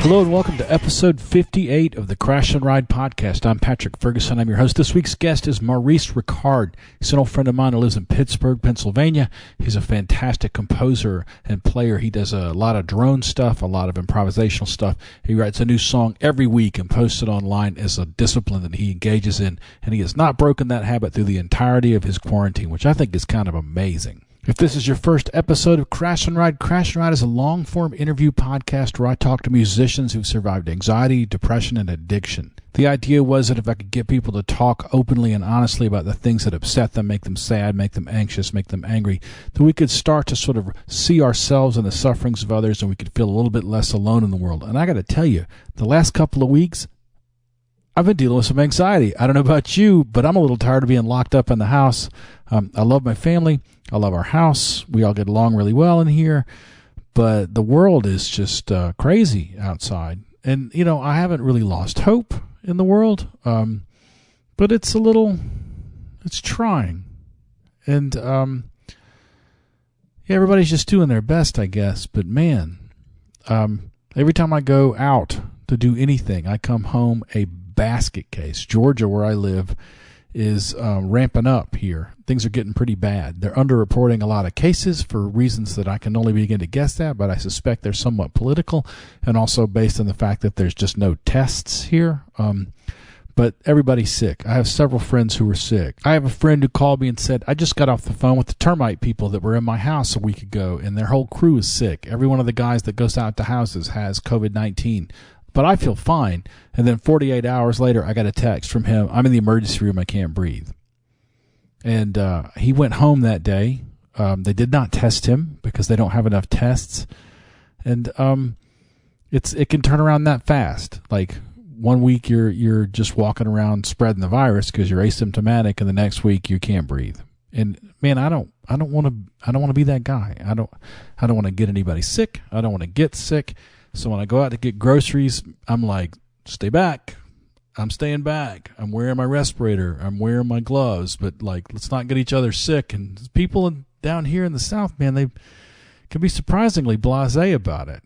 Hello and welcome to episode 58 of the Crash and Ride podcast. I'm Patrick Ferguson. I'm your host. This week's guest is Maurice Rickard. He's an old friend of mine who lives in Pittsburgh, Pennsylvania. He's a fantastic composer and player. He does a lot of drone stuff, a lot of improvisational stuff. He writes a new song every week and posts it online as a discipline that he engages in, and he has not broken that habit through the entirety of his quarantine, which I think is kind of amazing. If this is your first episode of Crash and Ride is a long-form interview podcast where I talk to musicians who've survived anxiety, depression, and addiction. The idea was that if I could get people to talk openly and honestly about the things that upset them, make them sad, make them anxious, make them angry, that we could start to sort of see ourselves in the sufferings of others and we could feel a little bit less alone in the world. And I got to tell you, the last couple of weeks, I've been dealing with some anxiety. I don't know about you, but I'm a little tired of being locked up in the house. I love my family. I love our house. We all get along really well in here. But the world is just crazy outside. And, you know, I haven't really lost hope in the world. But it's trying. And, everybody's just doing their best, I guess. But, man, every time I go out to do anything, I come home a basket case. Georgia, where I live, is ramping up here. Things are getting pretty bad. They're underreporting a lot of cases for reasons that I can only begin to guess at, but I suspect they're somewhat political and also based on the fact that there's just no tests here. But everybody's sick. I have several friends who are sick. I have a friend who called me and said, I just got off the phone with the termite people that were in my house a week ago, and their whole crew is sick. Every one of the guys that goes out to houses has COVID-19. But I feel fine. And then 48 hours later, I got a text from him. I'm in the emergency room. I can't breathe. And he went home that day. They did not test him because they don't have enough tests. And it can turn around that fast. Like 1 week you're just walking around spreading the virus because you're asymptomatic, and the next week you can't breathe. And man, I don't want to be that guy. I don't want to get anybody sick. I don't want to get sick. So when I go out to get groceries, I'm like, stay back. I'm staying back. I'm wearing my respirator. I'm wearing my gloves. But, like, let's not get each other sick. And people down here in the South, man, they can be surprisingly blasé about it.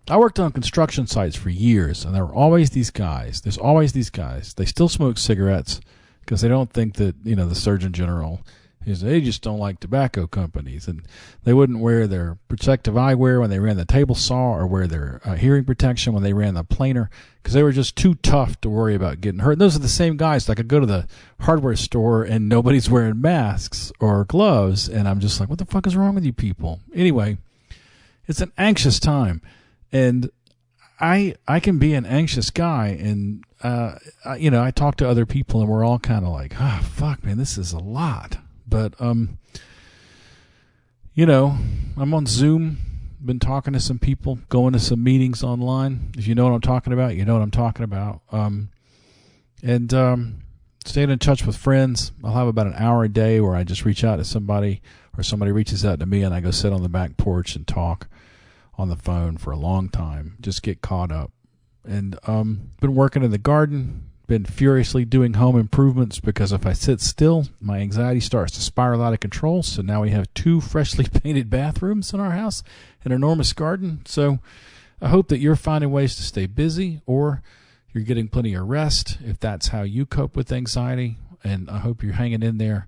I worked on construction sites for years, and there were always these guys. There's always these guys. They still smoke cigarettes because they don't think that, you know, the Surgeon General they just don't like tobacco companies, and they wouldn't wear their protective eyewear when they ran the table saw or wear their hearing protection when they ran the planer because they were just too tough to worry about getting hurt. And those are the same guys. Like I go to the hardware store and nobody's wearing masks or gloves, and I'm just like, what the fuck is wrong with you people? Anyway, it's an anxious time, and I can be an anxious guy, and I talk to other people, and we're all kind of like, fuck, man, this is a lot. But, I'm on Zoom, been talking to some people, going to some meetings online. If you know what I'm talking about, you know what I'm talking about. Staying in touch with friends. I'll have about an hour a day where I just reach out to somebody or somebody reaches out to me and I go sit on the back porch and talk on the phone for a long time, just get caught up. And been working in the garden. Been furiously doing home improvements because if I sit still, my anxiety starts to spiral out of control. So now we have 2 freshly painted bathrooms in our house, an enormous garden. So I hope that you're finding ways to stay busy or you're getting plenty of rest if that's how you cope with anxiety. And I hope you're hanging in there.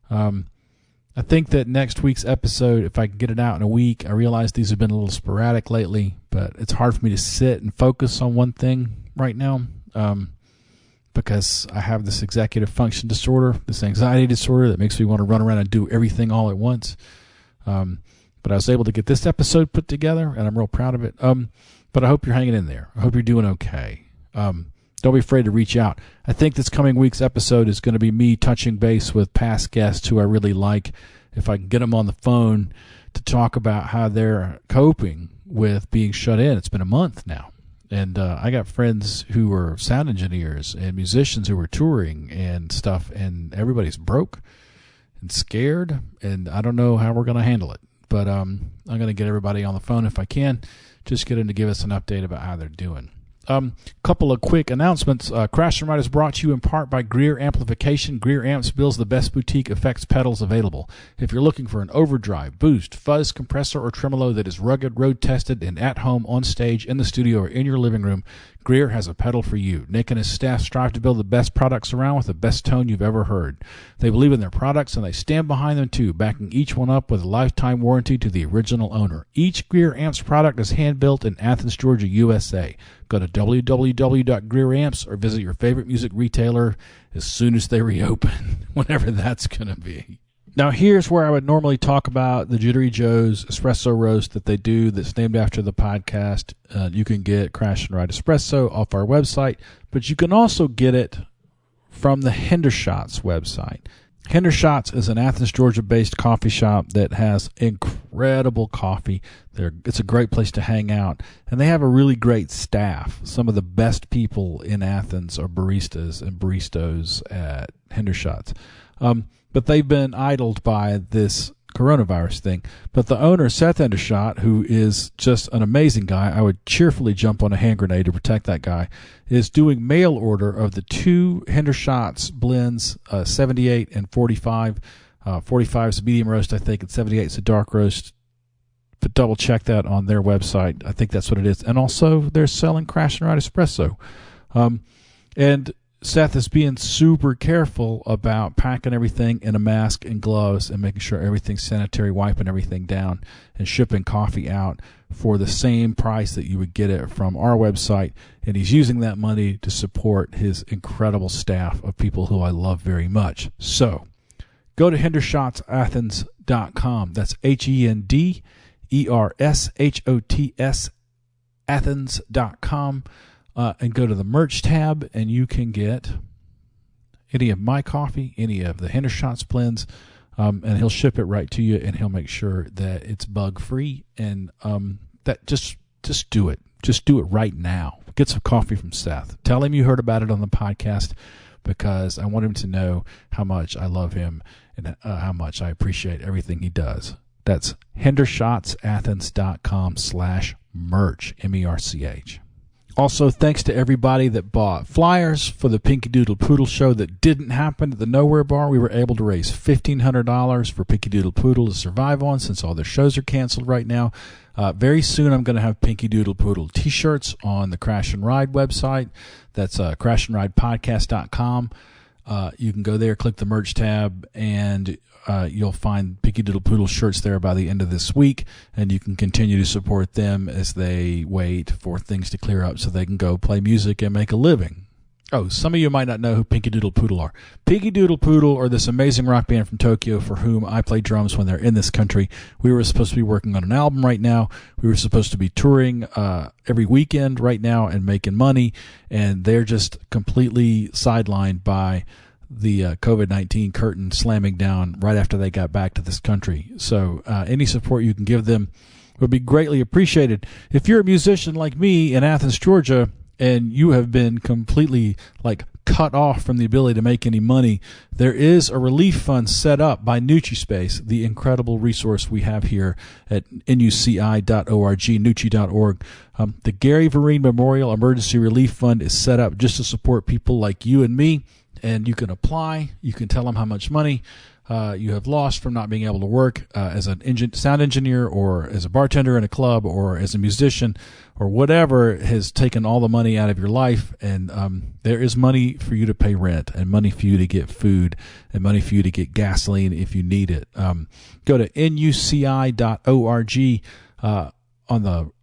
I think that next week's episode, if I can get it out in a week, I realize these have been a little sporadic lately, but it's hard for me to sit and focus on one thing right now. Because I have this executive function disorder, this anxiety disorder that makes me want to run around and do everything all at once. But I was able to get this episode put together, and I'm real proud of it. But I hope you're hanging in there. I hope you're doing okay. Don't be afraid to reach out. I think this coming week's episode is going to be me touching base with past guests who I really like. If I can get them on the phone to talk about how they're coping with being shut in. It's been a month now. And I got friends who are sound engineers and musicians who are touring and stuff, and everybody's broke and scared, and I don't know how we're going to handle it. But I'm going to get everybody on the phone if I can, just get them to give us an update about how they're doing. Couple of quick announcements. Crash and Ride is brought to you in part by Greer Amplification. Greer Amps builds the best boutique effects pedals available. If you're looking for an overdrive, boost, fuzz, compressor, or tremolo that is rugged, road-tested, and at home, on stage, in the studio, or in your living room, Greer has a pedal for you. Nick and his staff strive to build the best products around with the best tone you've ever heard. They believe in their products, and they stand behind them too, backing each one up with a lifetime warranty to the original owner. Each Greer Amps product is hand-built in Athens, Georgia, USA. Go to www.greeramps or visit your favorite music retailer as soon as they reopen, whenever that's going to be. Now, here's where I would normally talk about the Jittery Joe's espresso roast that they do that's named after the podcast. You can get Crash and Ride Espresso off our website, but you can also get it from the Hendershots website. Hendershots is an Athens, Georgia-based coffee shop that has incredible coffee. It's a great place to hang out, and they have a really great staff. Some of the best people in Athens are baristas and baristos at Hendershots. But they've been idled by this coronavirus thing. But the owner, Seth Hendershot, who is just an amazing guy, I would cheerfully jump on a hand grenade to protect that guy, is doing mail order of the two Hendershots blends, 78 and 45. 45 is a medium roast, I think, and 78 is a dark roast. But double check that on their website. I think that's what it is. And also, they're selling Crash and Ride Espresso. And Seth is being super careful about packing everything in a mask and gloves and making sure everything's sanitary, wiping everything down, and shipping coffee out for the same price that you would get it from our website. And he's using that money to support his incredible staff of people who I love very much. So go to hendershotsathens.com. That's HenderShots Athens.com. And go to the merch tab, and you can get any of my coffee, any of the Hendershots blends, and he'll ship it right to you, and he'll make sure that it's bug-free. And that just do it. Just do it right now. Get some coffee from Seth. Tell him you heard about it on the podcast, because I want him to know how much I love him and how much I appreciate everything he does. That's hendershotsathens.com/merch, MERCH. Also, thanks to everybody that bought flyers for the Pinky Doodle Poodle show that didn't happen at the Nowhere Bar. We were able to raise $1,500 for Pinky Doodle Poodle to survive on, since all their shows are canceled right now. Very soon I'm going to have Pinky Doodle Poodle t-shirts on the Crash and Ride website. That's crashandridepodcast.com. You can go there, click the merch tab, and you'll find Pinky Doodle Poodle shirts there by the end of this week, and you can continue to support them as they wait for things to clear up so they can go play music and make a living. Oh, some of you might not know who Pinky Doodle Poodle are. Pinky Doodle Poodle are this amazing rock band from Tokyo for whom I play drums when they're in this country. We were supposed to be working on an album right now. We were supposed to be touring every weekend right now and making money, and they're just completely sidelined by the COVID-19 curtain slamming down right after they got back to this country. So any support you can give them would be greatly appreciated. If you're a musician like me in Athens, Georgia, and you have been completely cut off from the ability to make any money, there is a relief fund set up by NutriSpace, the incredible resource we have here at nuci.org, nucci.org. The Gary Vereen Memorial Emergency Relief Fund is set up just to support people like you and me, and you can apply. You can tell them how much money you have lost from not being able to work as a sound engineer, or as a bartender in a club, or as a musician, or whatever has taken all the money out of your life. And there is money for you to pay rent, and money for you to get food, and money for you to get gasoline if you need it. Go to nuci.org.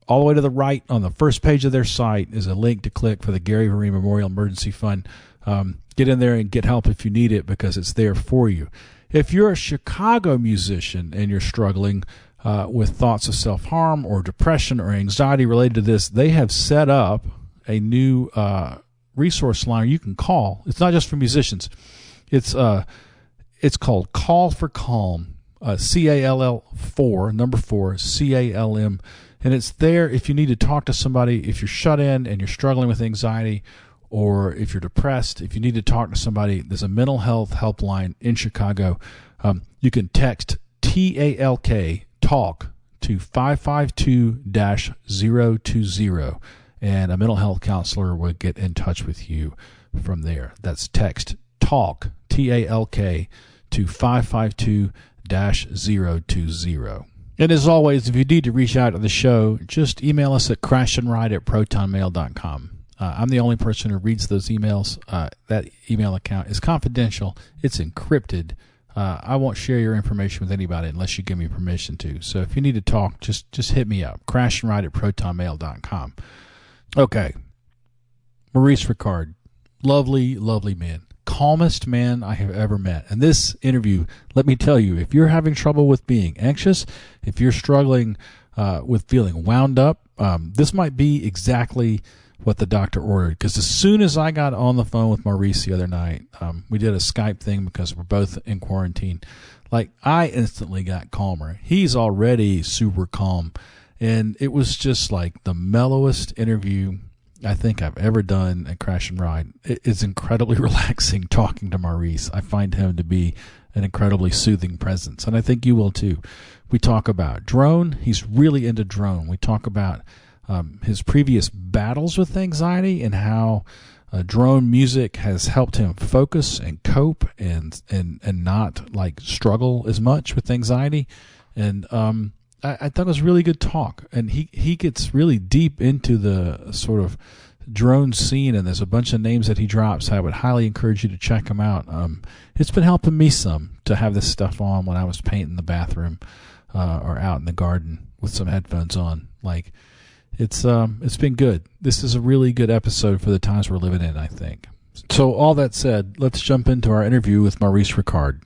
All the way to the right on the first page of their site is a link to click for the Gary Vereen Memorial Emergency Fund. Get in there and get help if you need it, because it's there for you. If you're a Chicago musician and you're struggling with thoughts of self-harm or depression or anxiety related to this, they have set up a new resource line you can call. It's not just for musicians. It's called Call for Calm, CALL 4, number 4, CALM. And it's there if you need to talk to somebody, if you're shut in and you're struggling with anxiety, or if you're depressed, if you need to talk to somebody. There's a mental health helpline in Chicago. You can text TALK, TALK, to 552-020, and a mental health counselor will get in touch with you from there. That's text TALK, TALK, to 552-020. And as always, if you need to reach out to the show, just email us at crashandride@protonmail.com. I'm the only person who reads those emails. That email account is confidential. It's encrypted. I won't share your information with anybody unless you give me permission to. So if you need to talk, just hit me up. crashandride@protonmail.com. Okay. Maurice Rickard. Lovely, lovely man. Calmest man I have ever met. And this interview, let me tell you, if you're having trouble with being anxious, if you're struggling with feeling wound up, this might be exactly what the doctor ordered. Because as soon as I got on the phone with Maurice the other night, we did a Skype thing because we're both in quarantine. Like, I instantly got calmer. He's already super calm. And it was just like the mellowest interview I think I've ever done at Crash and Ride. It's incredibly relaxing talking to Maurice. I find him to be an incredibly soothing presence, and I think you will too. We talk about drone. He's really into drone. We talk about his previous battles with anxiety and how drone music has helped him focus and cope and not like struggle as much with anxiety. And I thought it was a really good talk. And he gets really deep into the sort of drone scene, and there's a bunch of names that he drops. I would highly encourage you to check him out. It's been helping me some to have this stuff on when I was painting the bathroom or out in the garden with some headphones on. Like, it's been good. This is a really good episode for the times we're living in, I think. So all that said, let's jump into our interview with Maurice Rickard.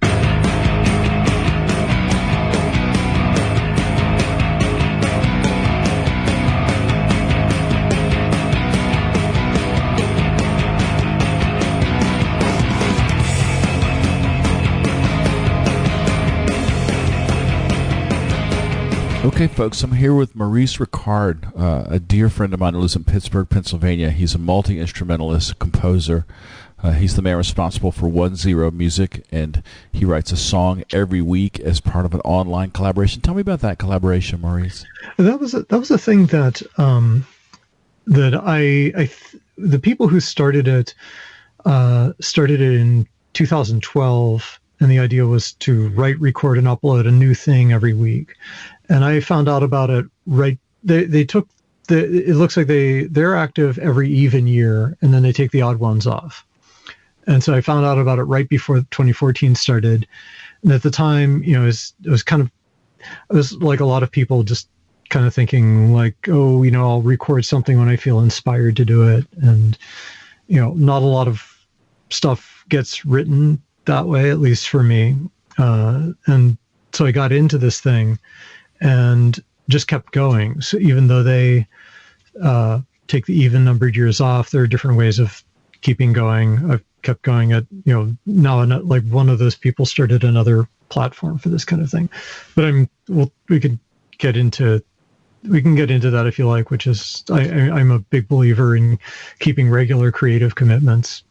Okay, folks, I'm here with Maurice Rickard, a dear friend of mine who lives in Pittsburgh, Pennsylvania. He's a multi-instrumentalist, composer. He's the man responsible for 10 Music, and he writes a song every week as part of an online collaboration. Tell me about that collaboration, Maurice. That was a thing that the people who started it in 2012, and the idea was to write, record, and upload a new thing every week. And I found out about it it looks like they're active every even year, and then they take the odd ones off. And so I found out about it right before 2014 started. And at the time, it was like a lot of people just kind of thinking like, oh, I'll record something when I feel inspired to do it. And, not a lot of stuff gets written that way, at least for me. And so I got into this thing and just kept going. So even though they take the even numbered years off, there are different ways of keeping going. I've kept going at, now like one of those people started another platform for this kind of thing. But we can get into that if you like, which is, I'm a big believer in keeping regular creative commitments.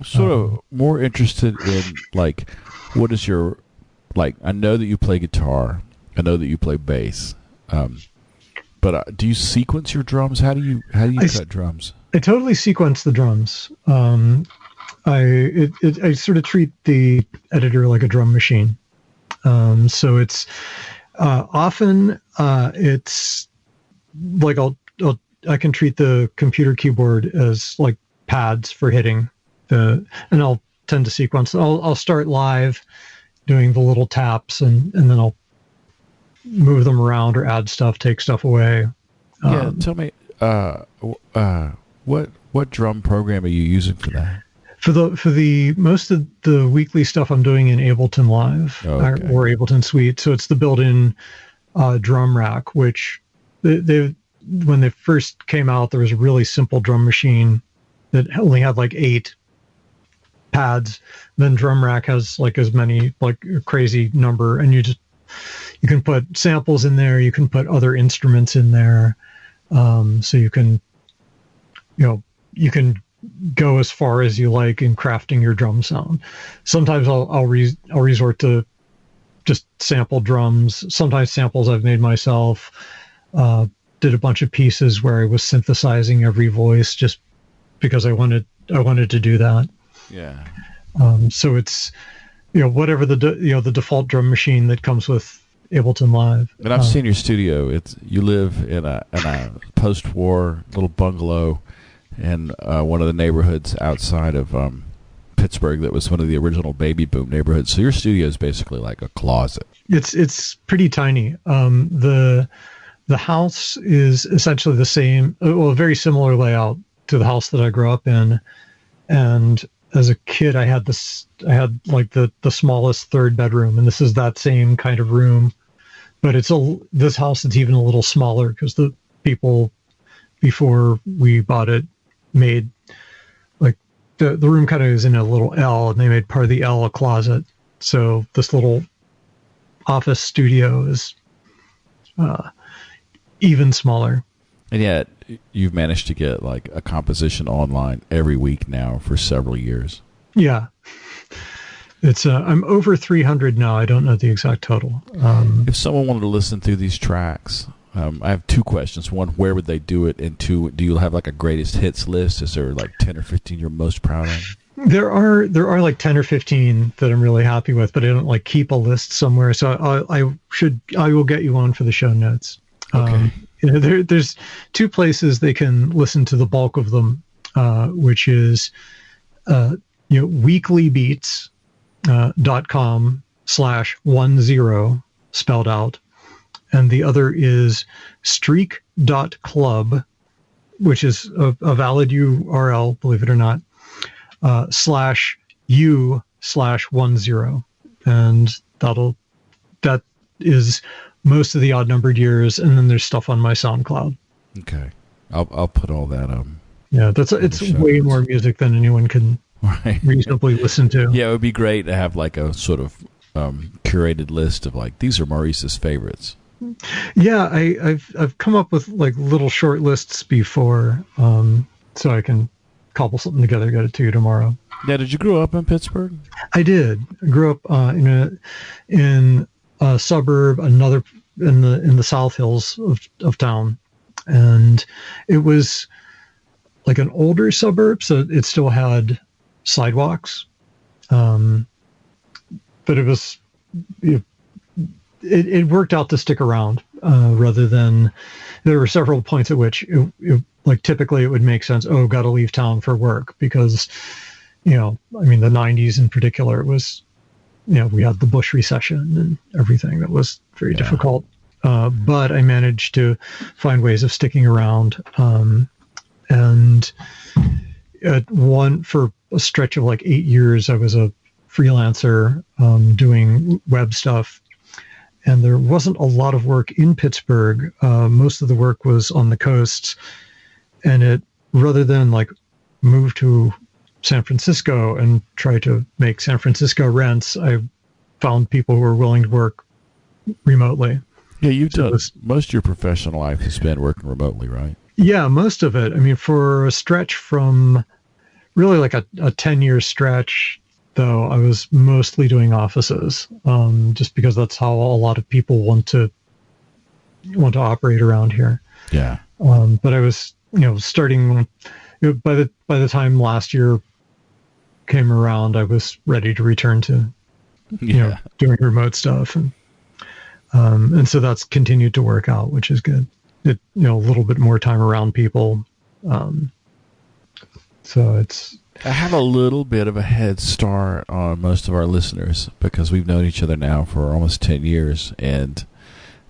Sort of more interested in like, what is your, like, I know that you play guitar. I know that you play bass, but do you sequence your drums? How do you cut drums? I totally sequence the drums. I sort of treat the editor like a drum machine. So it's often it's like I can treat the computer keyboard as like pads for hitting and I'll tend to sequence. I'll start live doing the little taps and then I'll move them around or add stuff, take stuff away. Yeah, tell me, what drum program are you using for that? For the most of the weekly stuff I'm doing in Ableton Live or Ableton Suite. So it's the built-in drum rack, which when they first came out, there was a really simple drum machine that only had like 8 pads. Then drum rack has like as many, like a crazy number, and you can put samples in there, you can put other instruments in there, so you can go as far as you like in crafting your drum sound. Sometimes I'll resort to just sample drums. Sometimes samples I've made myself. did a bunch of pieces where I was synthesizing every voice just because I wanted to do that. Yeah. So it's, whatever the default drum machine that comes with Ableton Live. And I've seen your studio. You live in a post-war little bungalow in one of the neighborhoods outside of Pittsburgh that was one of the original baby boom neighborhoods. So your studio is basically like a closet. It's pretty tiny. The house is essentially the same, a very similar layout to the house that I grew up in. And as a kid, I had like the smallest third bedroom, and this is that same kind of room, but this house is even a little smaller because the people before we bought it made like the room kind of is in a little L, and they made part of the L a closet. So this little office studio is even smaller. And yet you've managed to get like a composition online every week now for several years. Yeah. It's I'm over 300 now. I don't know the exact total. If someone wanted to listen through these tracks, I have two questions. One, where would they do it? And two, do you have like a greatest hits list? Is there like 10 or 15 you're most proud of? There are like 10 or 15 that I'm really happy with, but I don't like keep a list somewhere. So I will get you on for the show notes. Okay. There's two places they can listen to the bulk of them, which is weeklybeats.com/10 spelled out, and the other is streak.club, which is a valid URL, believe it or not, /u/10, and that is most of the odd numbered years, and then there's stuff on my SoundCloud. Okay, I'll put all that up. Yeah, it's way more music than anyone can reasonably listen to. Yeah, it would be great to have like a sort of curated list of like, these are Maurice's favorites. Yeah, I've come up with like little short lists before, so I can cobble something together, get it to you tomorrow. Yeah, did you grow up in Pittsburgh? I did. I grew up in a suburb, another in the South Hills of town, and it was like an older suburb, so it still had sidewalks, but it was it worked out to stick around, rather than there were several points at which it like typically it would make sense. Oh, got to leave town for work because the 90s in particular was. We had the Bush recession and everything that was very difficult. But I managed to find ways of sticking around. And for a stretch of like 8 years, I was a freelancer doing web stuff. And there wasn't a lot of work in Pittsburgh. Most of the work was on the coasts. And rather than like move to San Francisco and try to make San Francisco rents, I found people who were willing to work remotely. Yeah, you've done most of your professional life has been working remotely, right? Yeah, most of it. I mean, for a stretch from really like a 10-year stretch, though, I was mostly doing offices, just because that's how a lot of people want to operate around here. Yeah. But I was, starting by the time last year came around, I was ready to return to, doing remote stuff, and so that's continued to work out, which is good. A little bit more time around people, so it's. I have a little bit of a head start on most of our listeners because we've known each other now for almost 10 years, and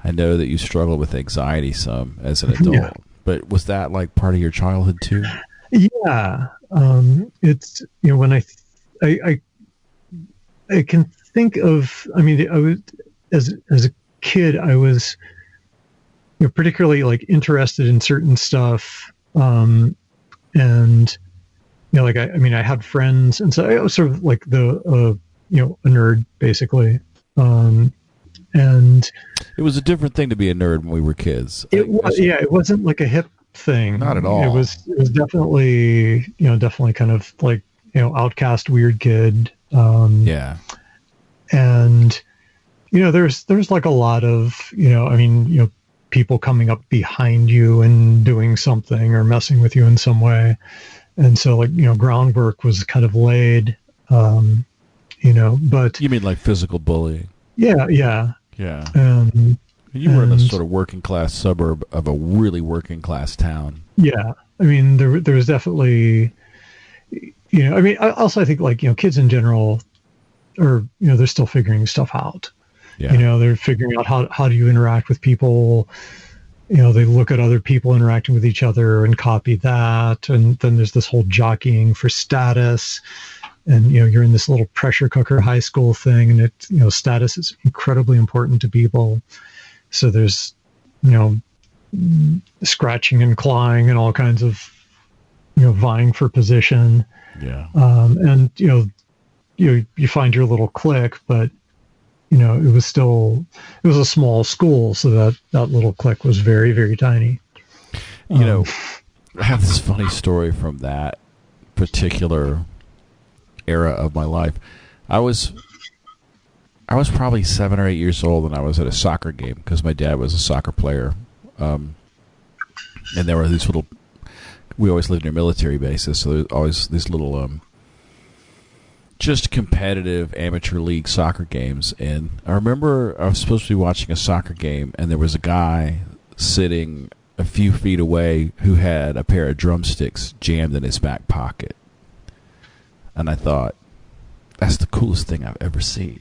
I know that you struggle with anxiety some as an adult. Yeah. But was that like part of your childhood too? Yeah. It's, when I can think of, I was, as a kid, I was, particularly like interested in certain stuff. And, like, I had friends, and so I was sort of like a nerd basically. And it was a different thing to be a nerd when we were kids. It was, it wasn't like a hip thing. Not at all. It was definitely, definitely kind of like, outcast, weird kid. Yeah. And, there's like a lot of, people coming up behind you and doing something or messing with you in some way. And so, like, groundwork was kind of laid, but... You mean like physical bullying? Yeah. Yeah. You were in a sort of working class suburb of a really working class town. Yeah. I mean, there was definitely, I think, like, kids in general are, they're still figuring stuff out. Yeah. They're figuring out how do you interact with people. They look at other people interacting with each other and copy that. And then there's this whole jockeying for status. And, you're in this little pressure cooker high school thing, and status is incredibly important to people. So there's, scratching and clawing and all kinds of, vying for position. Yeah. And, you find your little clique, but, it was a small school. So that little clique was very, very tiny. I have this funny story from that particular era of my life. I was probably 7 or 8 years old, and I was at a soccer game because my dad was a soccer player. And there were these little, we always lived near military bases, so there's always these little just competitive amateur league soccer games. And I remember I was supposed to be watching a soccer game, and there was a guy sitting a few feet away who had a pair of drumsticks jammed in his back pocket. And I thought, that's the coolest thing I've ever seen.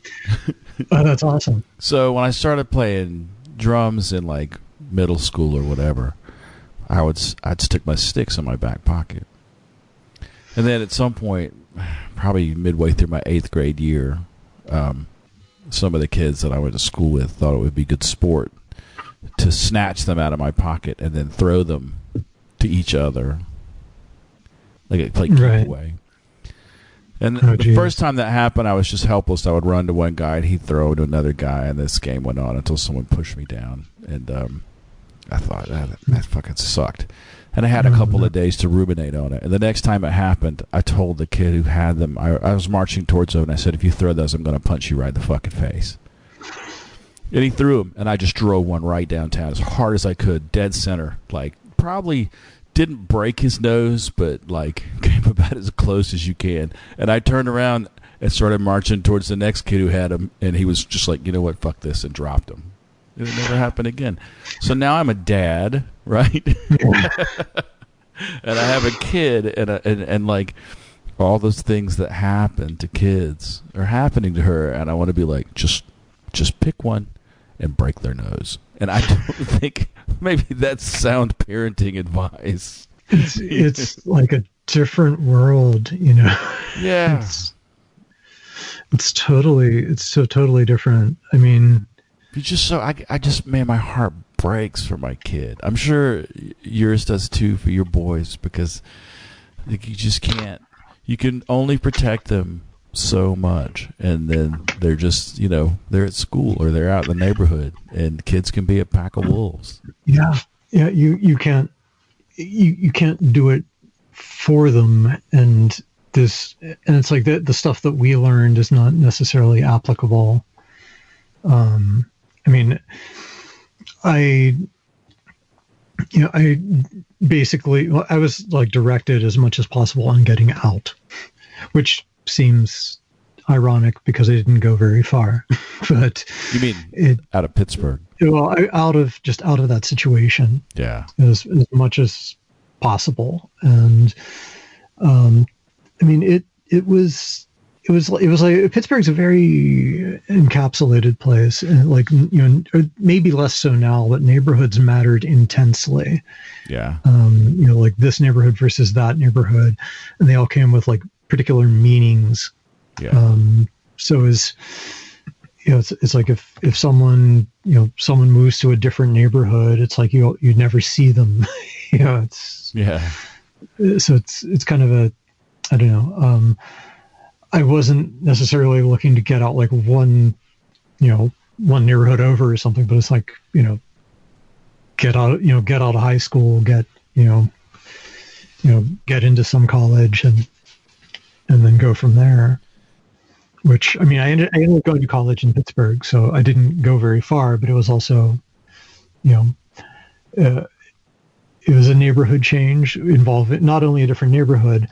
Oh, that's awesome. So when I started playing drums in like middle school or whatever, I'd stick my sticks in my back pocket. And then at some point, probably midway through my 8th grade year, some of the kids that I went to school with thought it would be good sport to snatch them out of my pocket and then throw them to each other, like giveaway. And the first time that happened, I was just helpless. I would run to one guy, and he'd throw to another guy, and this game went on until someone pushed me down. And I thought, that fucking sucked. And I had a couple of days to ruminate on it. And the next time it happened, I told the kid who had them, I was marching towards him, and I said, if you throw those, I'm going to punch you right in the fucking face. And he threw them, and I just drove one right downtown as hard as I could, dead center. Like, probably didn't break his nose, but like came about as close as you can. And I turned around and started marching towards the next kid who had him, and he was just like, you know what, fuck this, and dropped him. It would never happen again. So now I'm a dad, right? And I have a kid, and like all those things that happen to kids are happening to her, and I want to be like, just pick one and break their nose. And I don't think maybe that's sound parenting advice. It's like a different world, Yeah. It's so totally different. I mean, I just, man, my heart breaks for my kid. I'm sure yours does too for your boys, because like, you just can't. You can only protect them so much, and then they're just, they're at school or they're out in the neighborhood, and kids can be a pack of wolves. Yeah. You can't do it for them, and it's like the stuff that we learned is not necessarily applicable. I mean, I basically, I was like directed as much as possible on getting out, which seems ironic because I didn't go very far. But you mean out of Pittsburgh? Well, out of that situation. Yeah, as much as possible. And I mean, it was like Pittsburgh's a very encapsulated place, and like, maybe less so now, but neighborhoods mattered intensely. Yeah. Like this neighborhood versus that neighborhood, and they all came with like particular meanings. Yeah. So it's like if someone moves to a different neighborhood, it's like you never see them. It's So it's kind of a, I don't know. I wasn't necessarily looking to get out like one neighborhood over or something, but it's like, get out of high school, get into some college and then go from there. Which, I mean, I ended up going to college in Pittsburgh, so I didn't go very far, but it was also, uh, it was a neighborhood change involving not only a different neighborhood,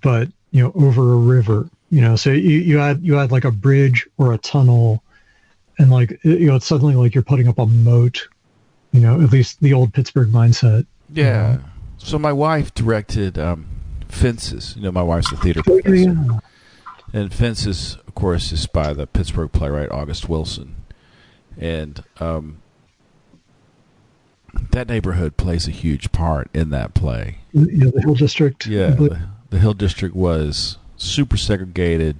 but over a river. So you had like a bridge or a tunnel, and like it's suddenly like you're putting up a moat. At least the old Pittsburgh mindset. Yeah. So my wife directed Fences. My wife's a theater professor. Yeah. And Fences, of course, is by the Pittsburgh playwright August Wilson. And that neighborhood plays a huge part in that play. Yeah, the Hill District. Yeah, the Hill District was super segregated,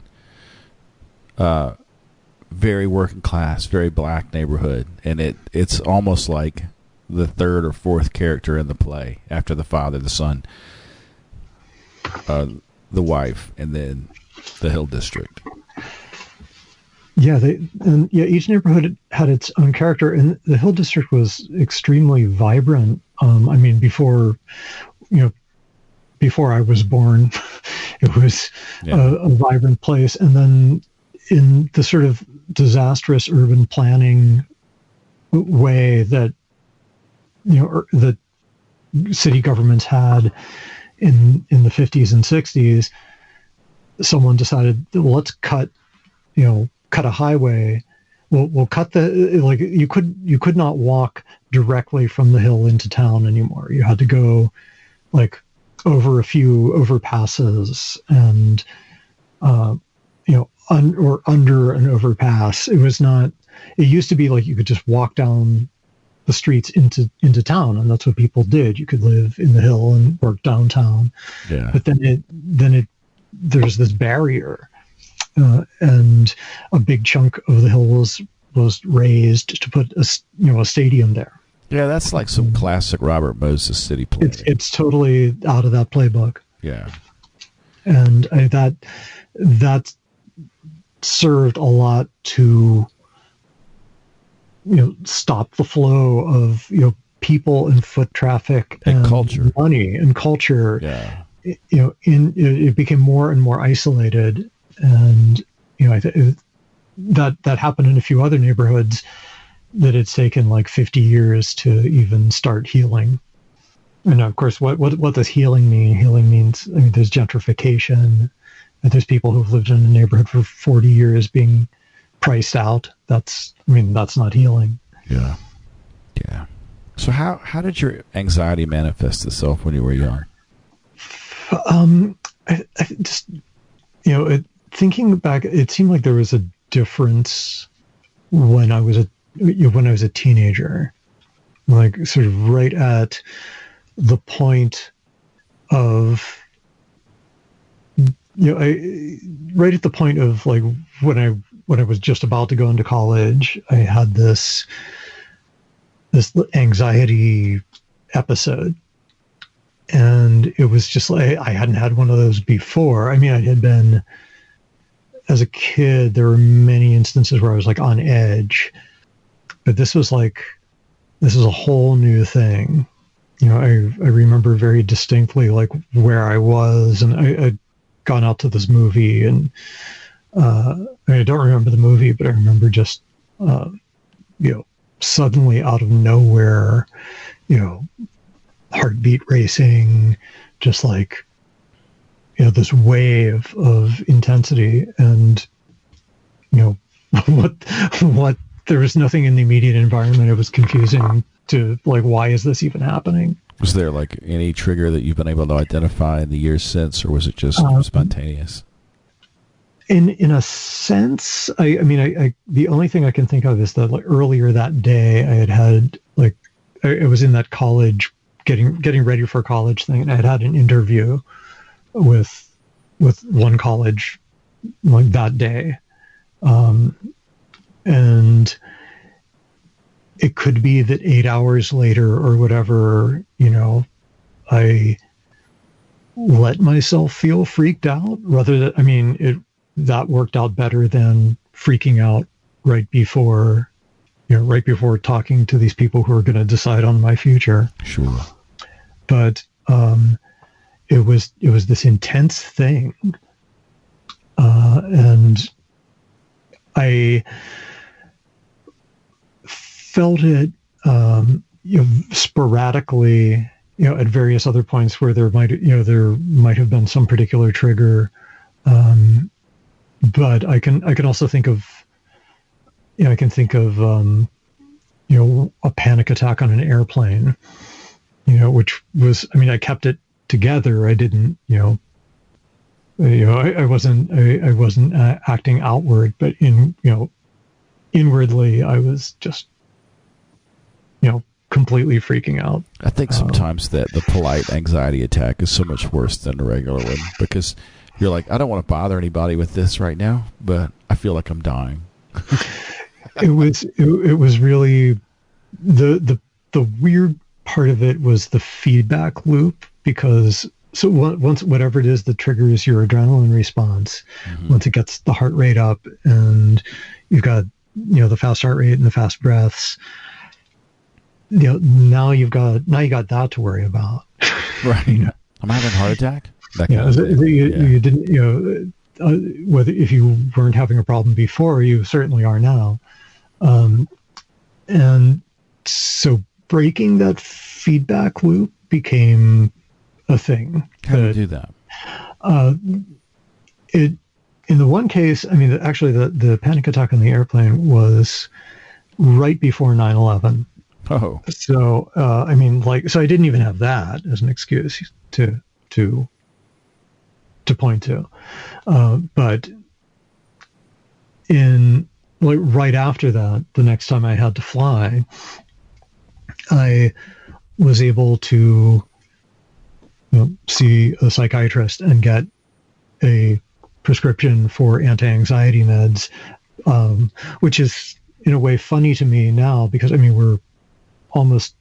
very working class, very black neighborhood. And it's almost like the third or fourth character in the play, after the father, the son, the wife, and then the Hill District. Yeah, each neighborhood had its own character, and the Hill District was extremely vibrant. Before I was born, it was a vibrant place. And then in the sort of disastrous urban planning way that that city governments had in the 50s and 60s, someone decided, well, let's cut a highway. We'll cut you could not walk directly from the hill into town anymore. You had to go like over a few overpasses and or under an overpass. It used to be like you could just walk down the streets into town, and that's what people did. You could live in the hill and work downtown. Yeah. But then there's this barrier, and a big chunk of the hill was raised to put a stadium there. Yeah, that's like some classic Robert Moses city play. It's totally out of that playbook. Yeah. And that served a lot to stop the flow of people and foot traffic and culture, money and culture. Yeah. It became more and more isolated, and that happened in a few other neighborhoods that it's taken like 50 years to even start healing. And of course, what does healing mean? Healing means, there's gentrification, and there's people who've lived in a neighborhood for 40 years being priced out. That's not healing. Yeah. Yeah. So how did your anxiety manifest itself when you were young? I just, thinking back, it seemed like there was a difference when I was a teenager, like sort of right at the point of, right at the point of like when I was just about to go into college, I had this anxiety episode. And it was just like, I hadn't had one of those before. I had been, as a kid, there were many instances where I was like on edge, but this was a whole new thing. I remember very distinctly like where I was, and I'd gone out to this movie, and I don't remember the movie, but I remember just, suddenly out of nowhere, heartbeat racing, just like, this wave of intensity. And, what there was nothing in the immediate environment. It was confusing to like, why is this even happening? Was there like any trigger that you've been able to identify in the years since, or was it just spontaneous? In a sense, I the only thing I can think of is that like earlier that day I had like, I was in that college getting ready for college thing, and I had an interview with one college like that day, and it could be that 8 hours later or whatever, I let myself feel freaked out, rather than, that worked out better than freaking out right before talking to these people who are going to decide on my future. Sure. But it was this intense thing, and I felt it, sporadically, at various other points where there might have been some particular trigger. But I can also think of, a panic attack on an airplane, which was, I kept it together. I didn't, I wasn't acting outward, but inwardly, I was just, completely freaking out. I think sometimes that the polite anxiety attack is so much worse than the regular one, because you're like, I don't want to bother anybody with this right now, but I feel like I'm dying. It was really the weird part of it was the feedback loop, because so once whatever it is that triggers your adrenaline response, once it gets the heart rate up and you've got the fast heart rate and the fast breaths, now you got that to worry about. Right. I'm having a heart attack. You didn't, whether if you weren't having a problem before, you certainly are now. And so breaking that feedback loop became a thing. How do you do that? In the one case, actually the panic attack on the airplane was right before 9/11. Oh. So, so I didn't even have that as an excuse to point to. But right after that, the next time I had to fly, I was able to see a psychiatrist and get a prescription for anti-anxiety meds, which is in a way funny to me now, because we're almost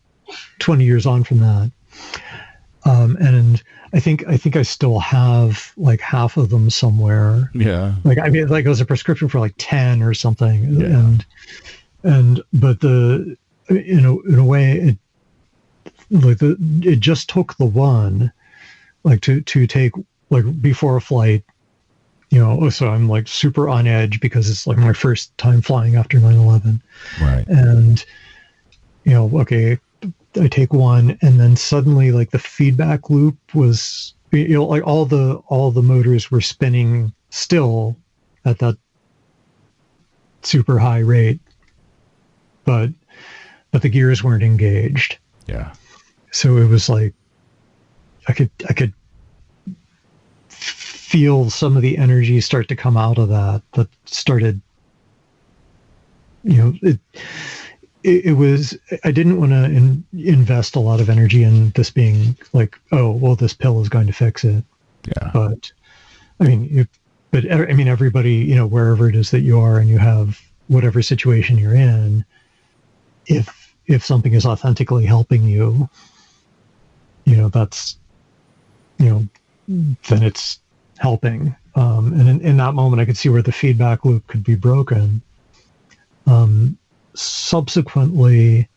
20 years on from that. And I think I still have like half of them somewhere. Yeah. It was a prescription for like 10 or something. Yeah. But in a way, it just took the one, to take before a flight, so I'm like super on edge because it's like my first time flying after 9/11. Right. And, okay, I take one, and then suddenly the feedback loop was, all the motors were spinning still at that super high rate, but the gears weren't engaged. Yeah. So it was like, I could feel some of the energy start to come out of that started, it was, I didn't want to invest a lot of energy in this being like, oh, well, this pill is going to fix it. Yeah. But everybody, wherever it is that you are and you have whatever situation you're in, if something is authentically helping you, that's, then it's helping. And in that moment, I could see where the feedback loop could be broken. Subsequently,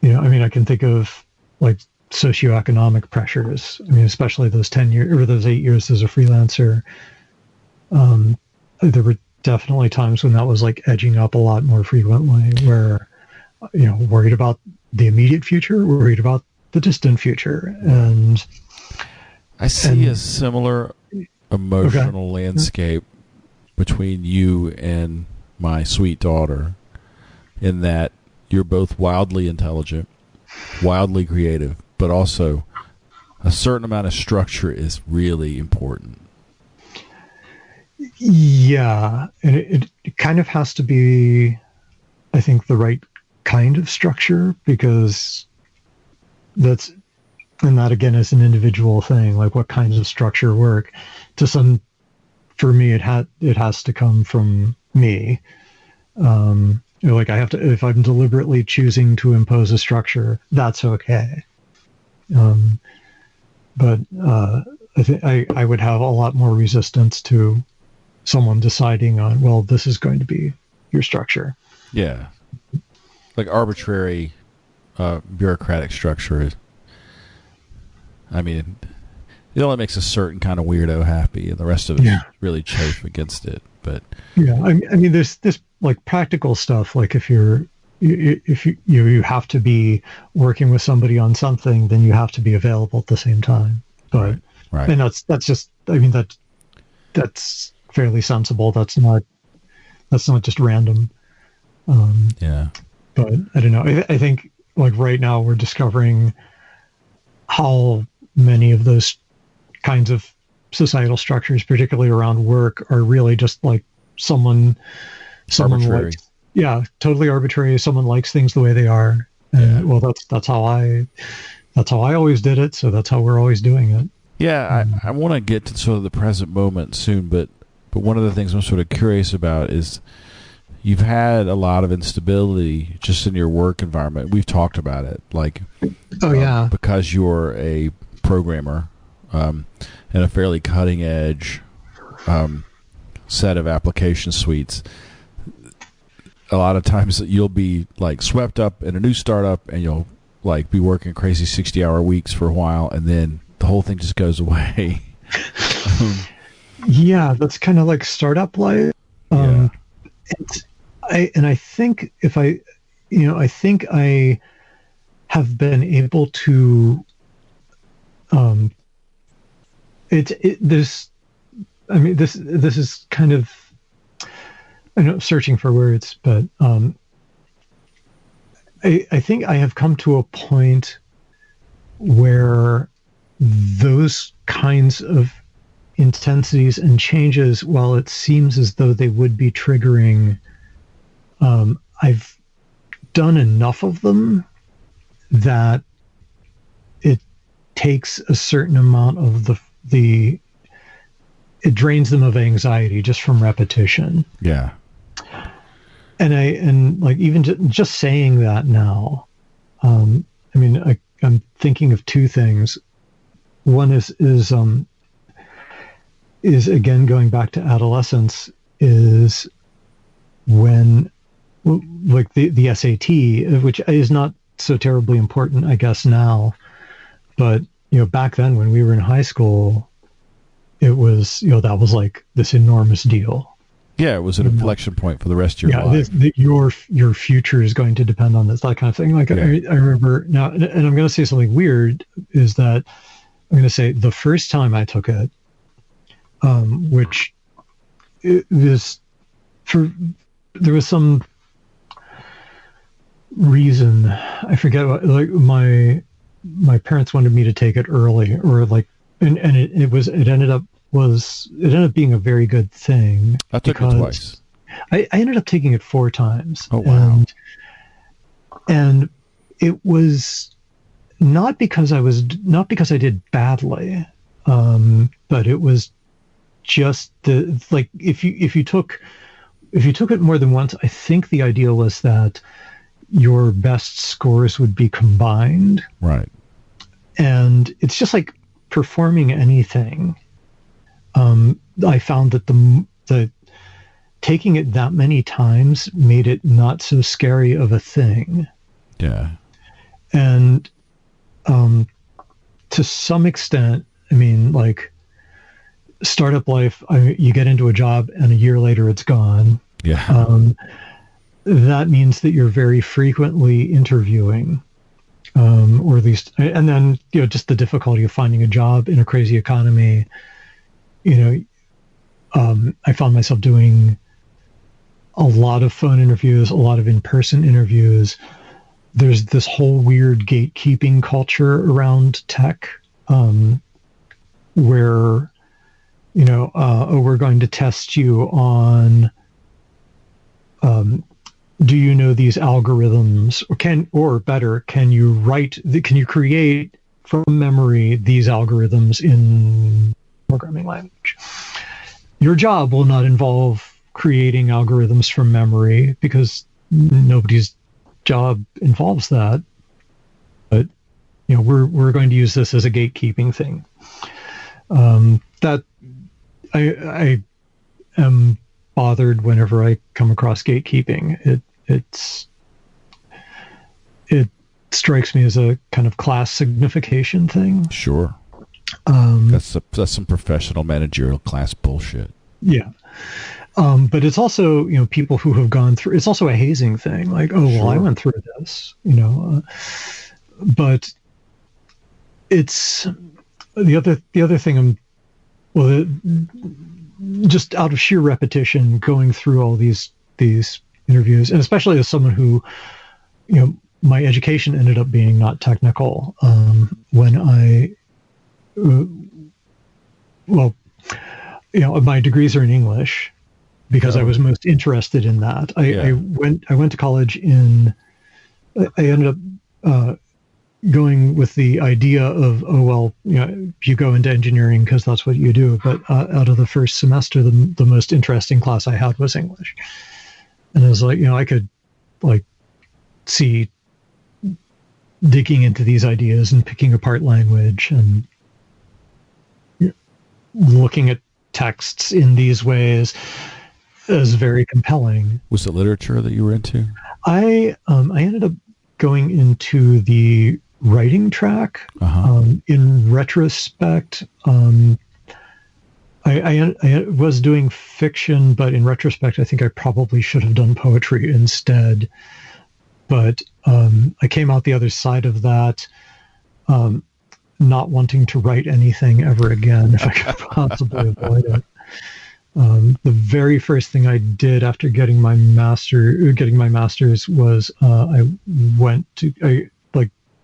I can think of socioeconomic pressures. Especially those 10 years or those 8 years as a freelancer. There were definitely times when that was edging up a lot more frequently, where, worried about the immediate future, worried about the distant future. And I see a similar emotional landscape between you and my sweet daughter, in that you're both wildly intelligent, wildly creative, but also a certain amount of structure is really important. Yeah, and it kind of has to be, I think, the right kind of structure, because that again is an individual thing. What kinds of structure work? For me, it has to come from me. I have to, if I'm deliberately choosing to impose a structure, that's okay. But I think I would have a lot more resistance to someone deciding on, well, this is going to be your structure. Yeah. Arbitrary bureaucratic structure is, it only makes a certain kind of weirdo happy, and the rest of us really chafe against it. But yeah, there's this practical stuff. If you're if you have to be working with somebody on something, then you have to be available at the same time. But right. And that's just, I mean, that's fairly sensible. That's not just random. Yeah. But I don't know. I think like right now we're discovering how many of those kinds of societal structures, particularly around work, are really just like someone Arbitrary. likes, yeah, totally arbitrary. Someone likes things the way they are. And well, that's how I always did it. So that's how we're always doing it. Yeah. I want to get to sort of the present moment soon, but one of the things I'm sort of curious about is you've had a lot of instability just in your work environment. We've talked about it, like, because you're a programmer, and a fairly cutting edge, set of application suites. A lot of times you'll be like swept up in a new startup and you'll like be working crazy 60-hour weeks for a while, and then the whole thing just goes away. Yeah, that's kind of like startup life. I think I think I have been able to, this is kind of, I know, searching for words, but I think I have come to a point where those kinds of intensities and changes, while it seems as though they would be triggering, I've done enough of them that it takes a certain amount of it drains them of anxiety just from repetition. Yeah. And like even just saying that now, I mean, I'm thinking of two things. One is again going back to adolescence, is when like the SAT, which is not so terribly important, I guess now, but back then when we were in high school, it was that was like this enormous deal. Yeah, it was an inflection point for the rest of your life. Your future is going to depend on this, that kind of thing. Like I remember now, and I'm going to say something weird, is that I'm going to say the first time I took it, which there was some reason, I forget what, like my parents wanted me to take it early, or like, and it ended up being a very good thing. I took it twice. I ended up taking it 4 times. Oh wow! And it was not because I did badly, but it was just like if you took it more than once, I think the idea was that your best scores would be combined. Right. And it's just like performing anything. I found that the taking it that many times made it not so scary of a thing. Yeah. And to some extent, I mean, like startup life, you get into a job and a year later it's gone. Yeah. That means that you're very frequently interviewing, or at least, and then, just the difficulty of finding a job in a crazy economy. I found myself doing a lot of phone interviews, a lot of in-person interviews. There's this whole weird gatekeeping culture around tech, where, we're going to test you on, do you know these algorithms, or can you create from memory these algorithms in programming language? Your job will not involve creating algorithms from memory, because nobody's job involves that. But we're going to use this as a gatekeeping thing. That I am bothered whenever I come across gatekeeping. It strikes me as a kind of class signification thing. Sure. That's some professional managerial class bullshit. Yeah. But it's also, people who have gone through, it's also a hazing thing. Like, oh, well, I Sure. went through this, but it's the other thing just out of sheer repetition, going through all these interviews, and especially as someone who, my education ended up being not technical. When I, my degrees are in English because I was most interested in that. I went to college I ended up going with the idea of, you go into engineering because that's what you do. But out of the first semester, the most interesting class I had was English. And it was like, I could see digging into these ideas and picking apart language and looking at texts in these ways is very compelling. Was it literature that you were into? I ended up going into the writing track. In retrospect, I was doing fiction, but in retrospect, I think I probably should have done poetry instead. But I came out the other side of that, not wanting to write anything ever again if I could possibly avoid it. The very first thing I did after getting my master's was I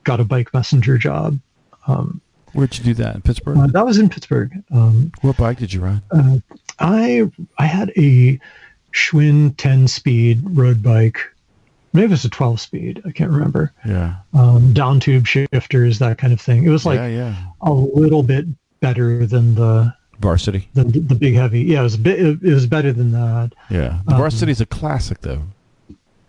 got a bike messenger job. Where'd you do that? In Pittsburgh? That was in Pittsburgh. What bike did you ride? I had a Schwinn 10-speed road bike. Maybe it was a 12-speed. I can't remember. Yeah. Down tube shifters, that kind of thing. It was like a little bit better than the Varsity. The big heavy. Yeah, it was better than that. Yeah. The Varsity's a classic, though.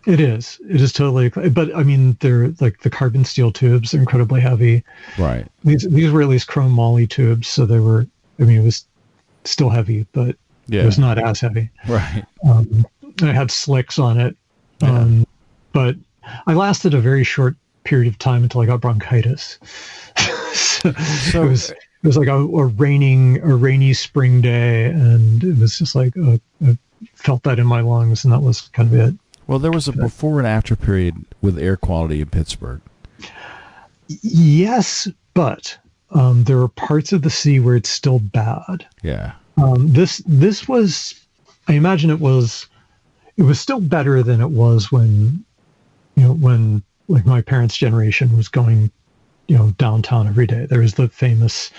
It is. It is totally. But I mean, they're like the carbon steel tubes, are incredibly heavy. Right. These were at least chrome moly tubes, so they were. I mean, it was still heavy, but it was not as heavy. Right. I had slicks on it, Yeah. but I lasted a very short period of time until I got bronchitis. So it was like a rainy spring day, and it was just like I felt that in my lungs, and that was kind of it. Well, there was a before and after period with air quality in Pittsburgh. Yes, but there are parts of the city where it's still bad. Yeah. This was, I imagine it was still better than it was when like my parents' generation was going, downtown every day. There was the famous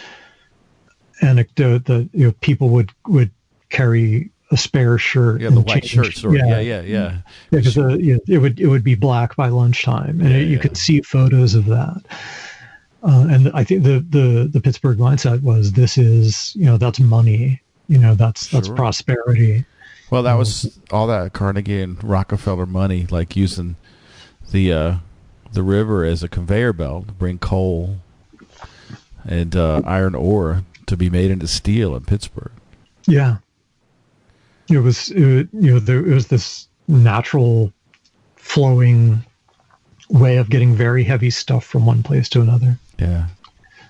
anecdote that people would carry a spare shirt. Yeah, the white shirt sort of. Yeah. Because it would be black by lunchtime, and you could see photos of that. And I think the Pittsburgh mindset was, this is that's money, that's prosperity. Well, that was all that Carnegie and Rockefeller money, like using the river as a conveyor belt to bring coal and iron ore to be made into steel in Pittsburgh. Yeah. It was this natural flowing way of getting very heavy stuff from one place to another. Yeah.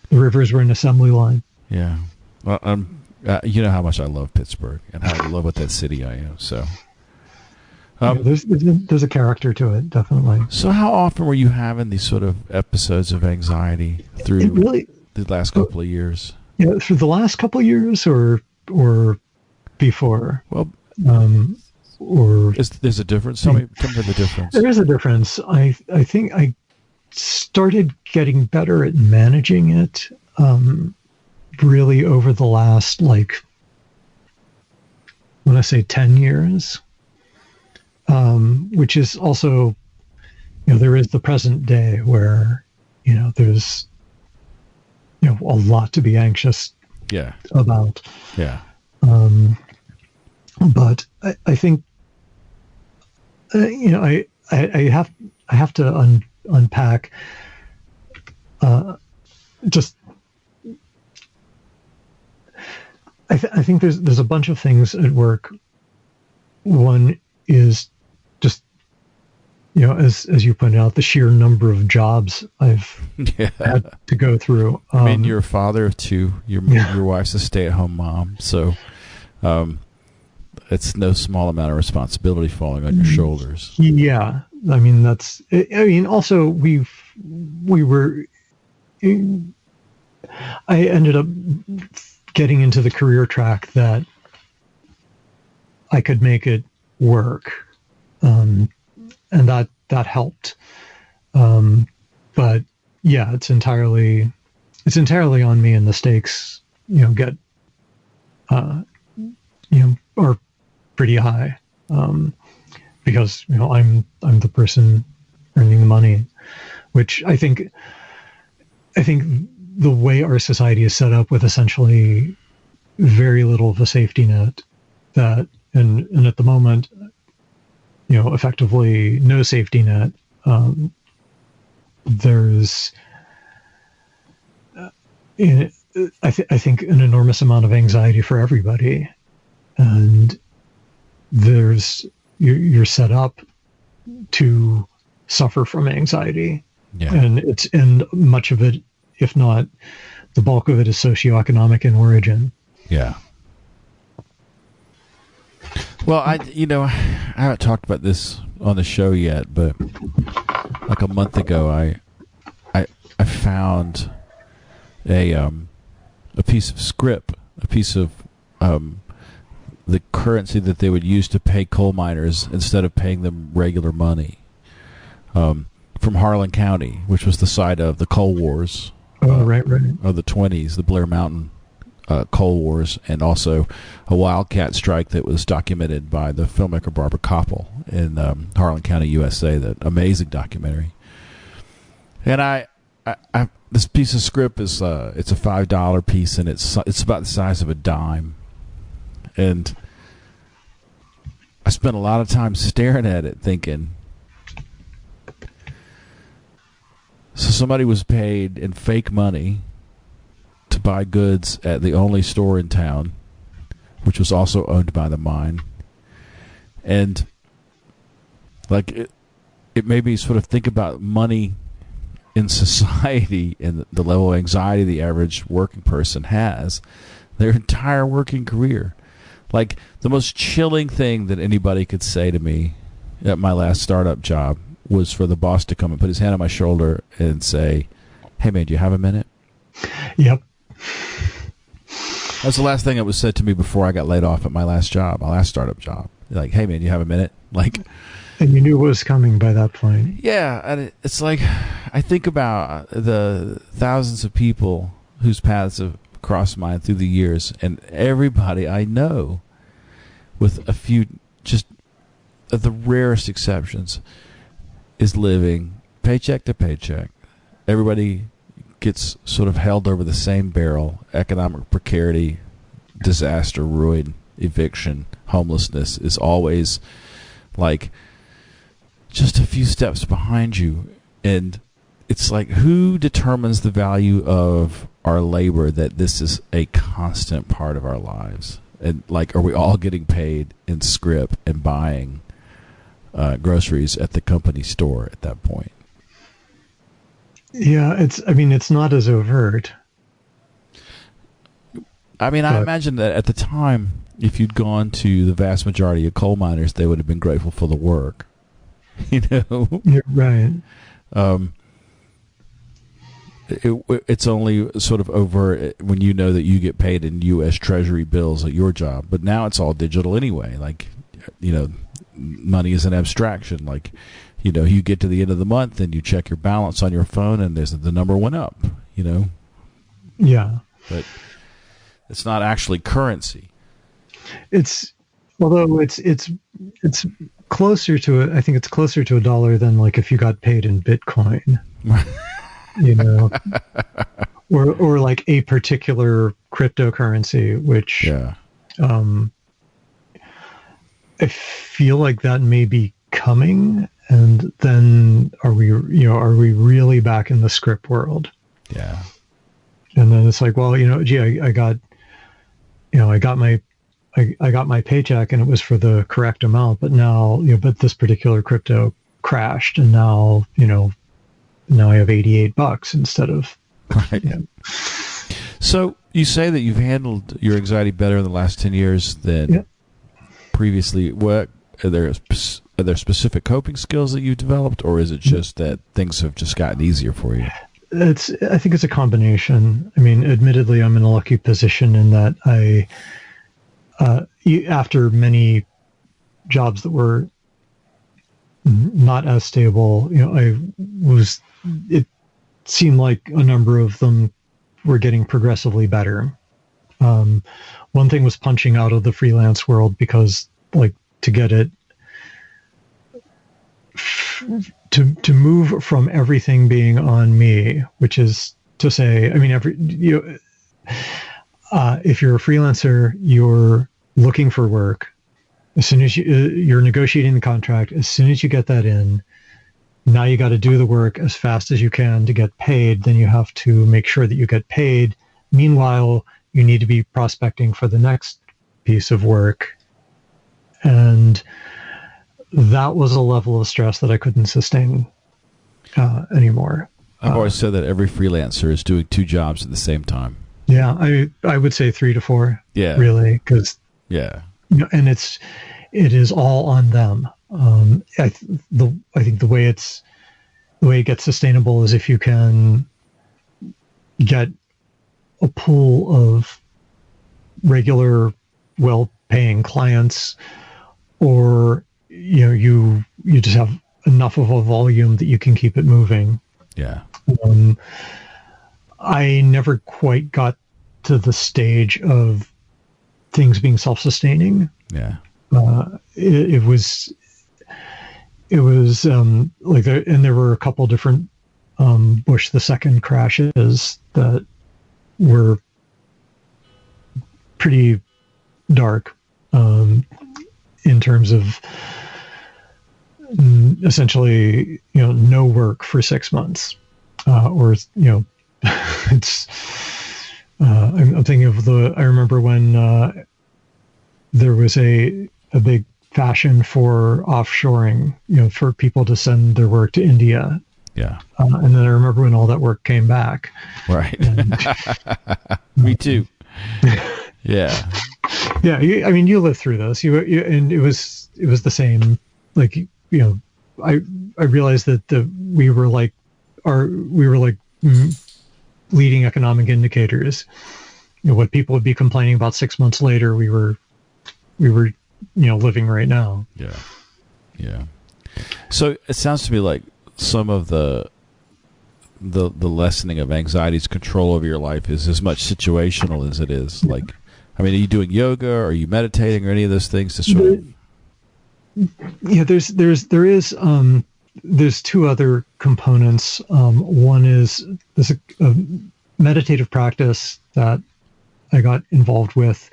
The rivers were an assembly line. Yeah. Well, you know how much I love Pittsburgh and how I love what that city I am. So, there's a character to it, definitely. So how often were you having these sort of episodes of anxiety through the last couple of years? Yeah, through the last couple of years or before? Well, or there's a difference. Tell me the difference. There is a difference. I think I started getting better at managing it really over the last, when I say 10 years, which is also, there is the present day where, there's, a lot to be anxious about. Yeah. But I think, I have to unpack just. I think there's a bunch of things at work. One is just, as you pointed out, the sheer number of jobs I've had to go through. I mean, you're a father of two. Your wife's a stay-at-home mom, so it's no small amount of responsibility falling on your shoulders. Yeah. I mean, also we were, I ended up getting into the career track that I could make it work. And that helped. But yeah, it's entirely on me, and the stakes, get, are pretty high. Because, I'm the person earning the money, which I think the way our society is set up, with essentially very little of a safety net, and at the moment, effectively no safety net. There's, I think, an enormous amount of anxiety for everybody, and you're set up to suffer from anxiety, and much of it, if not the bulk of it, is socioeconomic in origin. Yeah. Well, I haven't talked about this on the show yet, but like a month ago, I found a piece of scrip, a piece of the currency that they would use to pay coal miners instead of paying them regular money, from Harlan County, which was the site of the coal wars. Right. Of the 1920s, the Blair Mountain coal wars, and also a wildcat strike that was documented by the filmmaker Barbara Koppel in Harlan County, USA. That amazing documentary. And I this piece of script is it's a $5 piece, and it's about the size of a dime. And I spent a lot of time staring at it, thinking, so somebody was paid in fake money to buy goods at the only store in town, which was also owned by the mine. And like it made me sort of think about money in society and the level of anxiety the average working person has their entire working career. Like, the most chilling thing that anybody could say to me at my last startup job was for the boss to come and put his hand on my shoulder and say, "Hey man, do you have a minute?" Yep. That's the last thing that was said to me before I got laid off at my last startup job. Like, "Hey man, do you have a minute?" Like, and you knew it was coming by that point. Yeah, and it's like, I think about the thousands of people whose paths have crossed mine through the years, and everybody I know, with a few, just the rarest exceptions, is living paycheck to paycheck. Everybody gets sort of held over the same barrel. Economic precarity, disaster, ruin, eviction, homelessness is always like just a few steps behind you. And it's like, who determines the value of our labor, that this is a constant part of our lives? And like, are we all getting paid in scrip and buying groceries at the company store at that point? Yeah, it's not as overt. I mean, I imagine that at the time, if you'd gone to the vast majority of coal miners, they would have been grateful for the work. You're right. It's only sort of overt when you know that you get paid in U.S. Treasury bills at your job. But now it's all digital anyway. Like, money is an abstraction. Like, you get to the end of the month and you check your balance on your phone, and the number went up. Yeah. But it's not actually currency. Although it's closer to it. I think it's closer to $1 than like if you got paid in Bitcoin. or like a particular cryptocurrency, which I feel like that may be coming. And then are we really back in the script world? Yeah. And then it's like, well, I got my paycheck and it was for the correct amount, but now, but this particular crypto crashed, and now I have $88 instead of. Right. So you say that you've handled your anxiety better in the last 10 years than previously, what are there specific coping skills that you've developed, or is it just that things have just gotten easier for you? I think it's a combination. I mean, admittedly, I'm in a lucky position in that after many jobs that were not as stable, it seemed like a number of them were getting progressively better. One thing was punching out of the freelance world, because like to get it to move from everything being on me, which is to say, I mean, if you're a freelancer, you're looking for work. As soon as you're negotiating the contract, as soon as you get that in, now you got to do the work as fast as you can to get paid. Then you have to make sure that you get paid. Meanwhile, you need to be prospecting for the next piece of work. And that was a level of stress that I couldn't sustain anymore. I've always said that every freelancer is doing 2 jobs at the same time. Yeah, I would say 3 to 4. Yeah, really, because and it is all on them. I think the way it gets sustainable is if you can get a pool of regular, well-paying clients, or you just have enough of a volume that you can keep it moving. Yeah. I never quite got to the stage of things being self-sustaining. Yeah. It was like there, and there were a couple different Bush II crashes that were pretty dark in terms of essentially no work for 6 months, or it's I'm thinking of I remember when there was a big fashion for offshoring, for people to send their work to India. Yeah. And then I remember when all that work came back. Right. Me too. Yeah. Yeah. I mean, you lived through this. And it was the same. Like, I realized that we were like leading economic indicators. What people would be complaining about 6 months later, we were living right now. Yeah. Yeah. So it sounds to me like some of the lessening of anxiety's control over your life is as much situational as it is like, I mean, are you doing yoga, or are you meditating, or any of those things to sort of... Yeah, there's 2 other components. One is there's a meditative practice that I got involved with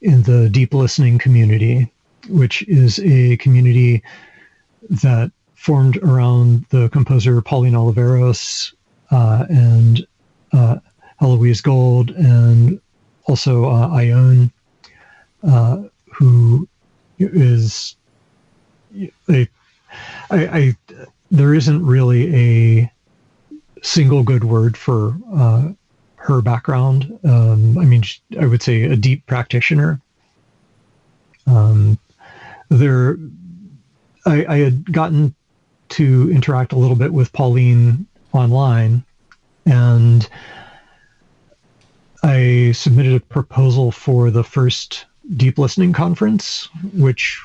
in the deep listening community, which is a community that formed around the composer Pauline Oliveros and Eloise Gold, and also Ione, who is there isn't really a single good word for her background. I mean, I would say a deep practitioner. I had gotten to interact a little bit with Pauline online, and I submitted a proposal for the first Deep Listening Conference, which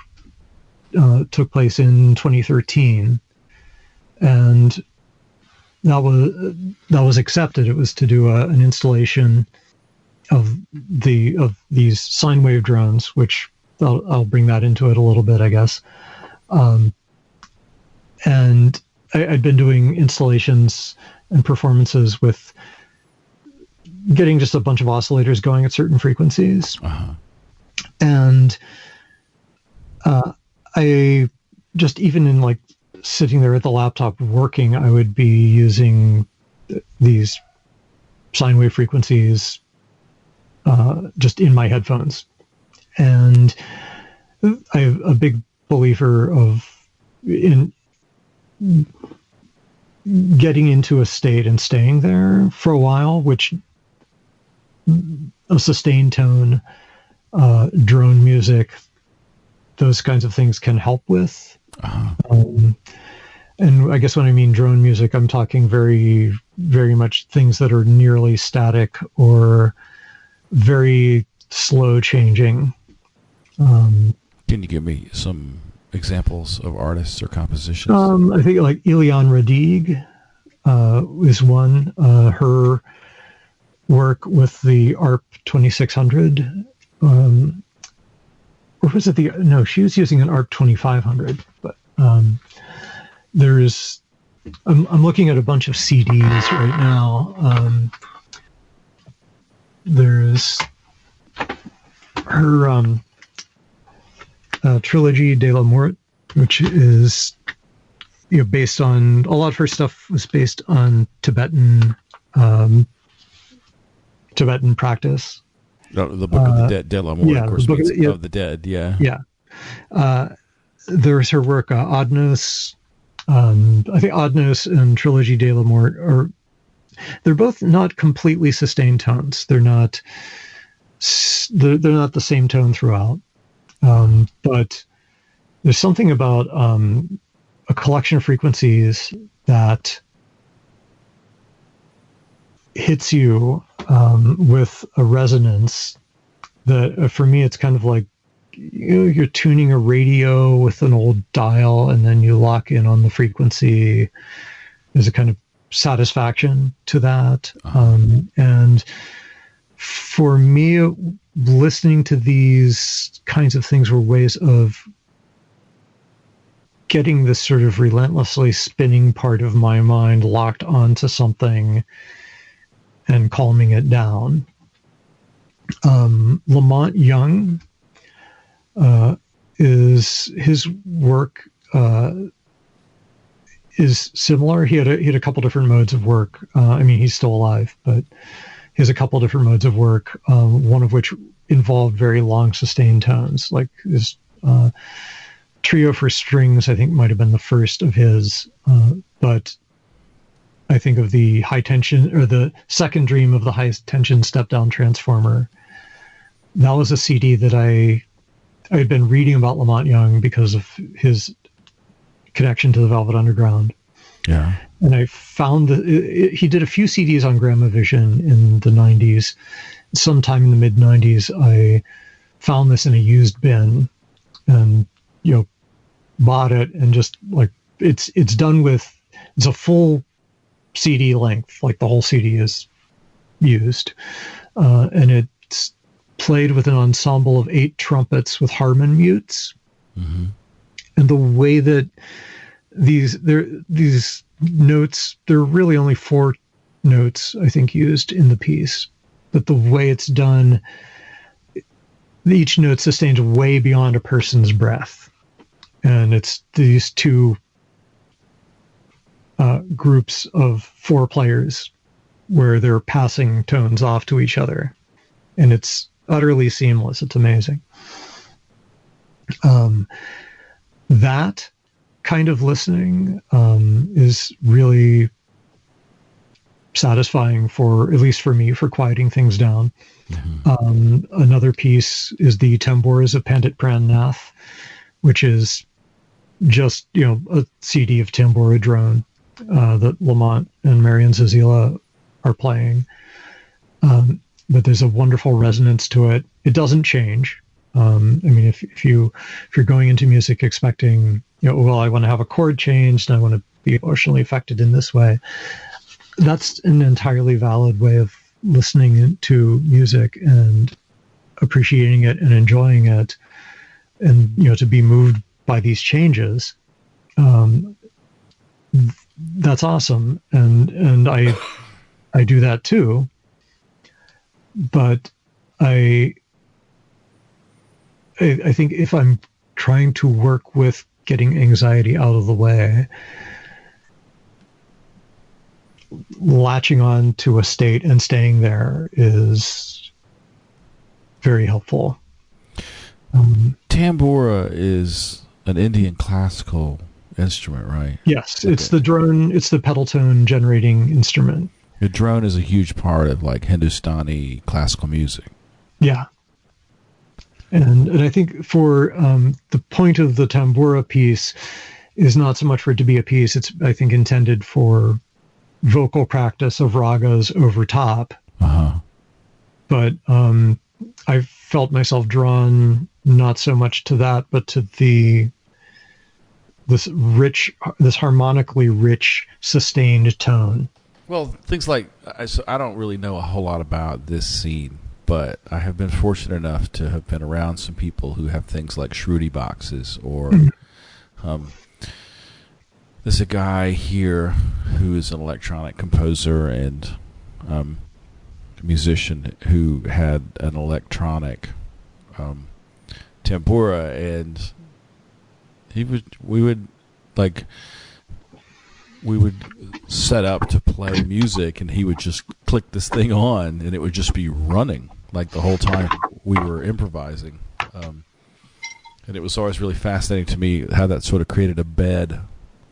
took place in 2013, and that was accepted. It was to do an installation of these sine wave drones, which I'll bring that into it a little bit, I guess. And I'd been doing installations and performances with getting just a bunch of oscillators going at certain frequencies. Uh-huh. And I just, even in like sitting there at the laptop working, I would be using these sine wave frequencies just in my headphones. And I'm a big believer in getting into a state and staying there for a while, which a sustained tone, drone music, those kinds of things can help with. Uh-huh. And I guess when I mean drone music, I'm talking very, very much things that are nearly static or very slow changing. Can you give me some examples of artists or compositions? I think like Iliane Radigue is one. Her work with the ARP 2600, or was it no, she was using an ARP 2500, but there's, I'm looking at a bunch of CDs right now. There's her Trilogy de la Mort, which is, you know, based on, a lot of her stuff was based on Tibetan practice. The Book of the Dead, de la Mort, yeah, of course, Book of the Dead, yeah. Yeah. There's her work, Adnos. I think Adnos and Trilogy de la Mort they're both not completely sustained tones. They're not the same tone throughout. But there's something about a collection of frequencies that hits you with a resonance that, for me, it's kind of like, you know, you're tuning a radio with an old dial, and then you lock in on the frequency. There's a kind of satisfaction to that. And for me, listening to these kinds of things were ways of getting this sort of relentlessly spinning part of my mind locked onto something and calming it down. Lamont Young, is his work is similar. He had a couple different modes of work. I mean, he's still alive, but he has a couple different modes of work, one of which involved very long sustained tones, like his Trio for Strings, I think might have been the first of his, but I think of the high tension, or the second dream of the high tension step down transformer. That was a CD that I had been reading about Lamont Young because of his connection to the Velvet Underground. Yeah. And I found that he did a few CDs on Gramavision in the 90s. Sometime in the mid 90s, I found this in a used bin and, you know, bought it, and just like, it's done with, it's a full CD length, like the whole CD is used. And it's played with an ensemble of 8 trumpets with Harmon mutes. Mm-hmm. And the way that these notes, there are really only 4 notes, I think, used in the piece. But the way it's done, each note sustains way beyond a person's breath. And it's these 2 groups of 4 players where they're passing tones off to each other. And it's utterly seamless. It's amazing. That kind of listening is really satisfying, for, at least for me, for quieting things down. Mm-hmm. Another piece is the Tambours of Pandit Pran Nath, which is just, you know, a CD of Tambora drone that Lamont and Marian Zazila are playing. But there's a wonderful resonance to it. It doesn't change. I mean, if you're going into music expecting, you know, well, I want to have a chord changed and I want to be emotionally affected in this way, that's an entirely valid way of listening to music and appreciating it and enjoying it, and, you know, to be moved by these changes. That's awesome, and I do that too. But I think if I'm trying to work with getting anxiety out of the way, latching on to a state and staying there is very helpful. Tambora is an Indian classical instrument, right? Yes, okay. It's the drone. It's the pedal tone generating instrument. The drone is a huge part of like Hindustani classical music. Yeah. And I think for the point of the tambura piece is not so much for it to be a piece. It's, I think, intended for vocal practice of ragas over top. Uh-huh. But I felt myself drawn not so much to that, but to this harmonically rich, sustained tone. Well, things like, I don't really know a whole lot about this scene, but I have been fortunate enough to have been around some people who have things like Shruti boxes, or there's a guy here who is an electronic composer and musician who had an electronic tempura, and we would set up to play music, and he would just click this thing on, and it would just be running like the whole time we were improvising. And it was always really fascinating to me how that sort of created a bed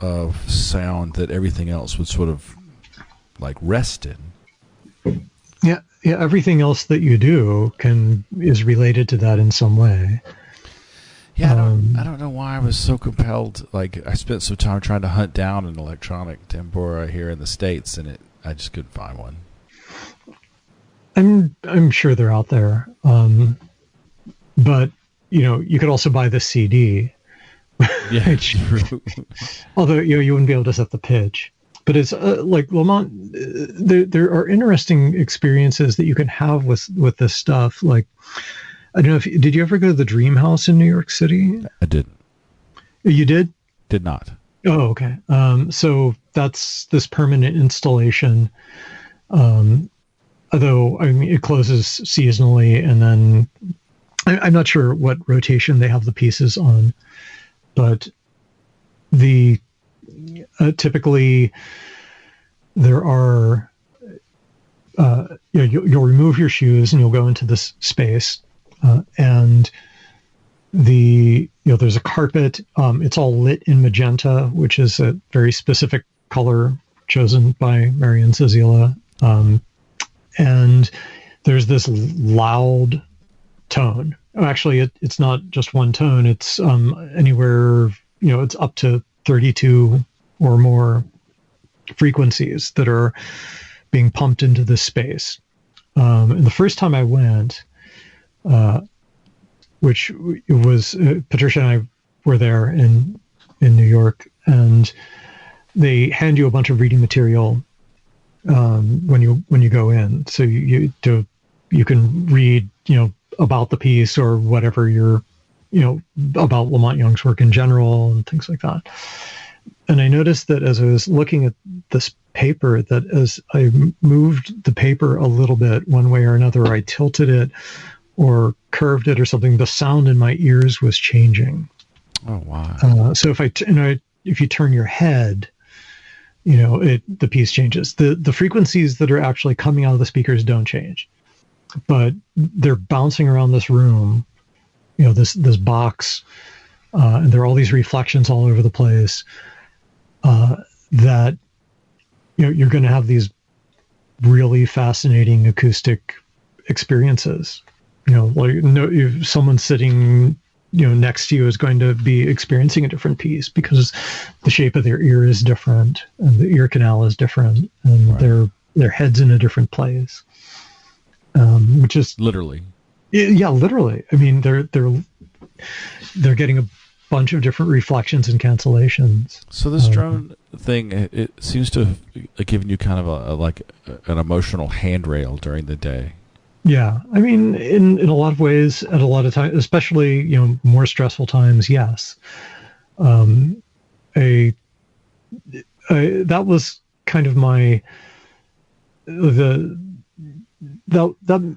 of sound that everything else would sort of like rest in. Yeah, everything else that you do is related to that in some way. Yeah, I don't know why I was so compelled. Like, I spent some time trying to hunt down an electronic tempura here in the States, and I just couldn't find one. I'm sure they're out there, but you could also buy the CD. Yeah, true. Although you wouldn't be able to set the pitch. But it's like Lamont. There are interesting experiences that you can have with this stuff. Like, I don't know did you ever go to the Dream House in New York City? I didn't. You did? Did not. Oh, okay. So that's this permanent installation. Although, I mean, it closes seasonally, and then I'm not sure what rotation they have the pieces on, but typically there are you'll remove your shoes and you'll go into this space, and there's a carpet. It's all lit in magenta, which is a very specific color chosen by Marian Zazila. And there's this loud tone. Actually, it's not just one tone. It's anywhere, it's up to 32 or more frequencies that are being pumped into this space. And the first time I went, which it was Patricia and I were there in New York, and they hand you a bunch of reading material when you go in, so you can read about the piece or whatever about Lamont Young's work in general and things like that. And I noticed that as I was looking at this paper, that as I moved the paper a little bit one way or another, I tilted it or curved it or something, the sound in my ears was changing. Oh wow! So if you turn your head, the piece changes. The frequencies that are actually coming out of the speakers don't change, but they're bouncing around this room, this box, and there are all these reflections all over the place. That you're going to have these really fascinating acoustic experiences. If someone sitting next to you is going to be experiencing a different piece because the shape of their ear is different and the ear canal is different, and right. their head's in a different place. Which is literally. Yeah, literally. I mean, they're getting a bunch of different reflections and cancellations. So this drone thing, it seems to have given you kind of an emotional handrail during the day. Yeah, I mean, in a lot of ways, at a lot of times, especially more stressful times, yes. That was kind of my that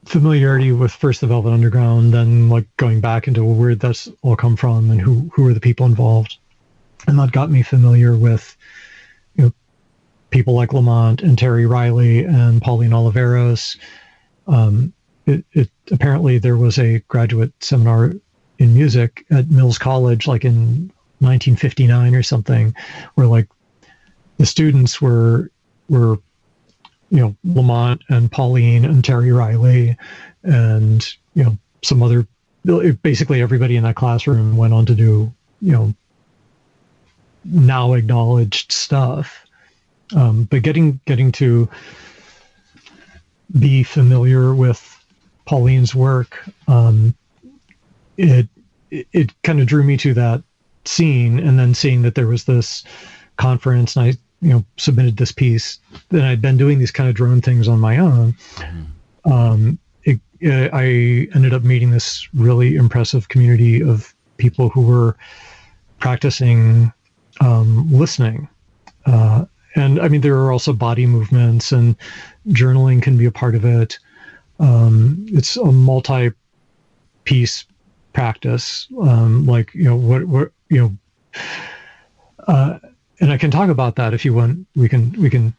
familiarity with first the Velvet Underground, then like going back into where that's all come from and who are the people involved, and that got me familiar with people like Lamont and Terry Riley and Pauline Oliveros. Apparently there was a graduate seminar in music at Mills College, like in 1959 or something, where like the students were Lamont and Pauline and Terry Riley and some other, basically everybody in that classroom went on to do, now acknowledged stuff. But getting to be familiar with Pauline's work, it kind of drew me to that scene, and then seeing that there was this conference, and I submitted this piece. Then I'd been doing these kind of drone things on my own. I ended up meeting this really impressive community of people who were practicing listening. And I mean, there are also body movements, and journaling can be a part of it. It's a multi-piece practice. And I can talk about that if you want. We can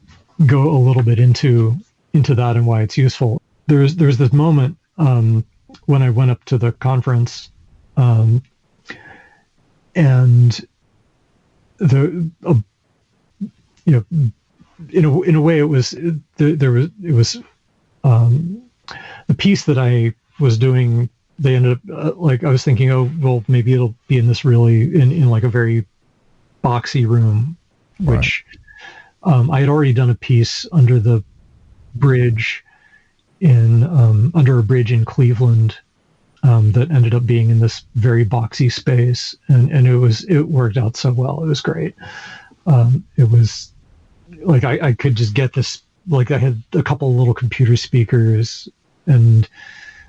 go a little bit into that and why it's useful. There's this moment when I went up to the conference, and in a way it was the piece that I was doing. They ended up I was thinking, oh well, maybe it'll be in this really in like a very boxy room, which I had already done a piece under the bridge under a bridge in Cleveland that ended up being in this very boxy space, and it worked out so well. It was great. It was like I could just get this, like I had a couple of little computer speakers, and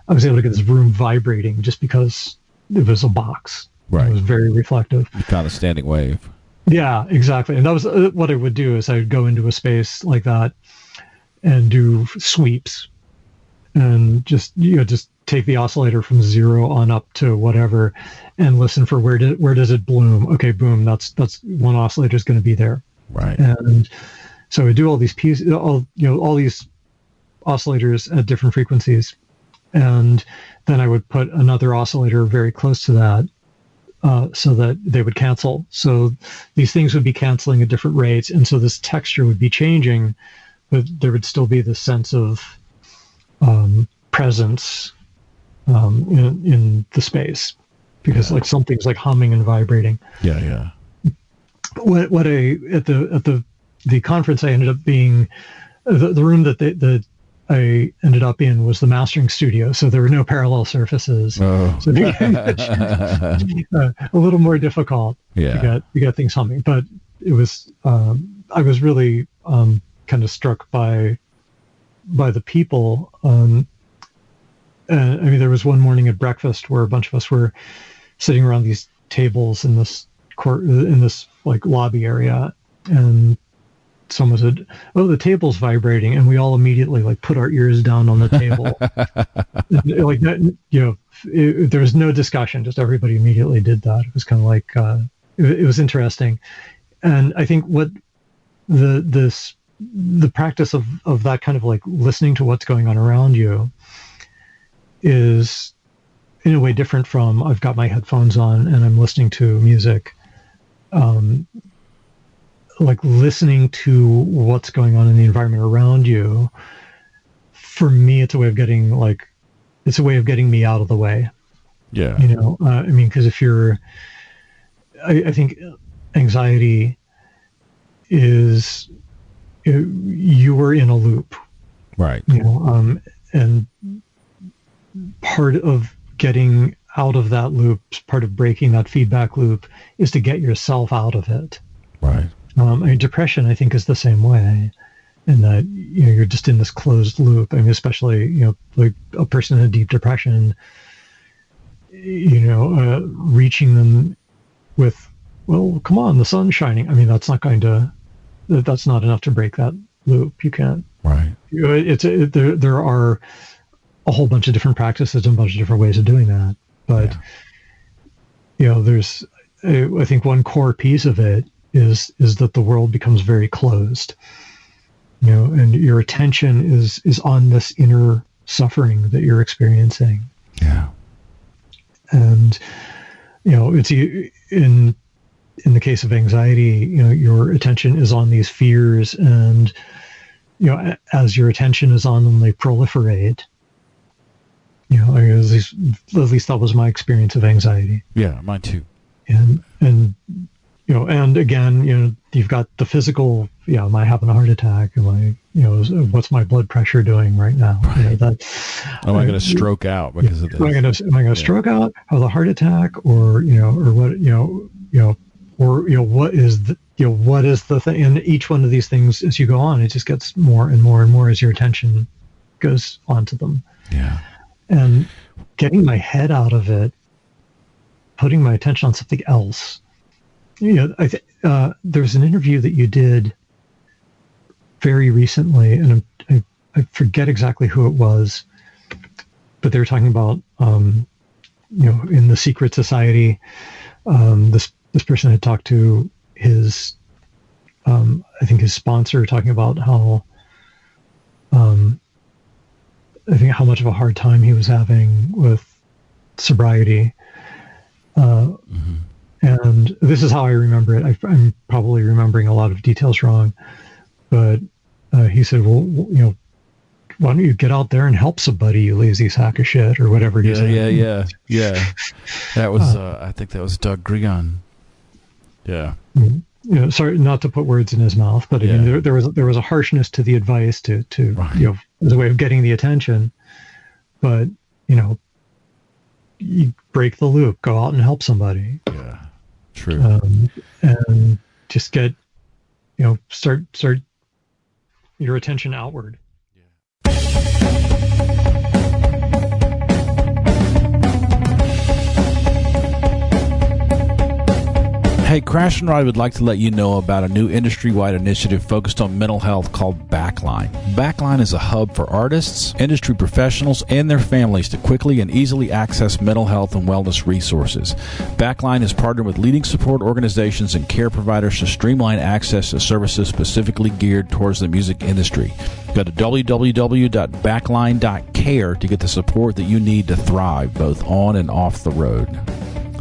I was able to get this room vibrating just because it was a box. Right. It was very reflective. You found a standing wave. Yeah, exactly. And that was what I would do, is I would go into a space like that and do sweeps, and just take the oscillator from 0 on up to whatever, and listen for where does it bloom. Okay, boom, that's one oscillator is going to be there. Right. And so I do all these pieces, all these oscillators at different frequencies, and then I would put another oscillator very close to that, so that they would cancel. So these things would be canceling at different rates, and so this texture would be changing, but there would still be this sense of presence in the space, because like something's like humming and vibrating. Yeah. What at the conference I ended up being, the room that I ended up in was the mastering studio, so there were no parallel surfaces. Oh. So a little more difficult to get things humming. But it was I was really kind of struck by the people. I mean, there was one morning at breakfast where a bunch of us were sitting around these tables in this like lobby area, and someone said, "Oh, the table's vibrating," and we all immediately like put our ears down on the table. Like there was no discussion; just everybody immediately did that. It was kind of like it was interesting, and I think what the practice of that kind of like listening to what's going on around you is in a way different from I've got my headphones on and I'm listening to music. Like listening to what's going on in the environment around you, for me, it's a way of getting me out of the way. Yeah. I mean, because if I think anxiety is, you were in a loop. Right. And part of getting out of that loop, part of breaking that feedback loop, is to get yourself out of it. Right. I mean, depression, I think, is the same way, in that you're just in this closed loop. I mean, especially like a person in a deep depression, reaching them with, well, come on, the sun's shining. I mean, that's not enough to break that loop. You can't. Right. There are a whole bunch of different practices and a bunch of different ways of doing that, but there's, I think, one core piece of it is that the world becomes very closed, and your attention is on this inner suffering that you're experiencing. Yeah. And it's in the case of anxiety, your attention is on these fears, and as your attention is on them, they proliferate. at least that was my experience of anxiety. Yeah, mine too. And and again, you've got the physical. Am I having a heart attack? Am I, what's my blood pressure doing right now? Right. Am I going to stroke out because of this? Am I going to stroke out, have a heart attack, or what? What is the thing? And each one of these things, as you go on, it just gets more and more and more as your attention goes onto them. Yeah. And getting my head out of it, putting my attention on something else. There's an interview that you did very recently, and I forget exactly who it was, but they were talking about, in the secret society, this person had talked to his, I think his sponsor, talking about how, I think how much of a hard time he was having with sobriety. And this is how I remember it. I'm probably remembering a lot of details wrong, but he said, well, why don't you get out there and help somebody, you lazy sack of shit, or whatever he said. Yeah. That was, I think that was Doug Gregon. Yeah. Sorry, not to put words in his mouth, but again, there was a harshness to the advice to right. As a way of getting the attention. But you break the loop, go out and help somebody. Yeah, true. And just get, start your attention outward. Hey, Crash and Ride would like to let you know about a new industry-wide initiative focused on mental health called Backline. Backline is a hub for artists, industry professionals, and their families to quickly and easily access mental health and wellness resources. Backline has partnered with leading support organizations and care providers to streamline access to services specifically geared towards the music industry. Go to www.backline.care to get the support that you need to thrive both on and off the road.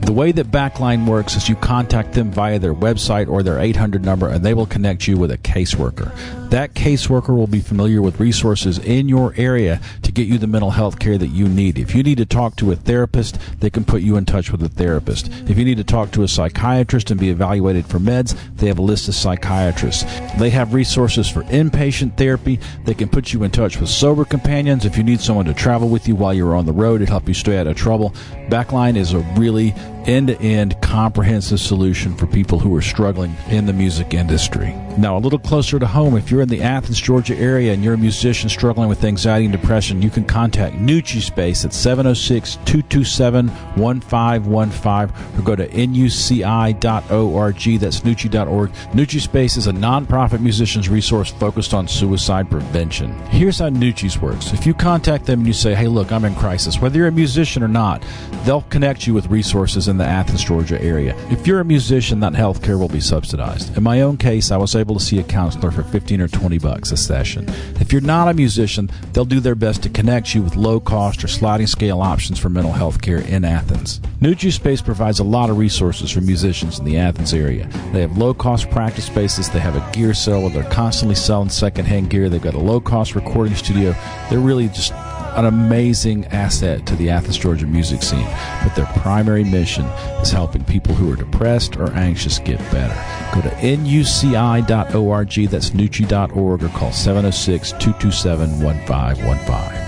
The way that Backline works is you contact them via their website or their 800 number, and they will connect you with a caseworker. That caseworker will be familiar with resources in your area to get you the mental health care that you need. If you need to talk to a therapist, they can put you in touch with a therapist. If you need to talk to a psychiatrist and be evaluated for meds, they have a list of psychiatrists. They have resources for inpatient therapy. They can put you in touch with sober companions. If you need someone to travel with you while you're on the road and help you stay out of trouble, Backline is a really end-to-end comprehensive solution for people who are struggling in the music industry. Now, a little closer to home, if you're in the Athens, Georgia area and you're a musician struggling with anxiety and depression, you can contact Nucci Space at 706-227-1515 or go to nuci.org. That's nucci.org. Nucci Space is a nonprofit musicians resource focused on suicide prevention. Here's how Nucci's works. If you contact them and you say, hey, look, I'm in crisis, whether you're a musician or not, they'll connect you with resources in the Athens, Georgia area. If you're a musician, that health care will be subsidized. In my own case, I was able to see a counselor for $15 or $20 a session. If you're not a musician, they'll do their best to connect you with low-cost or sliding scale options for mental health care in Athens. Nucci Space provides a lot of resources for musicians in the Athens area. They have low-cost practice spaces. They have a gear sale where they're constantly selling secondhand gear. They've got a low-cost recording studio. They're really just an amazing asset to the Athens, Georgia music scene, but their primary mission is helping people who are depressed or anxious get better. Go to nuci.org, that's nucci.org, or call 706-227-1515.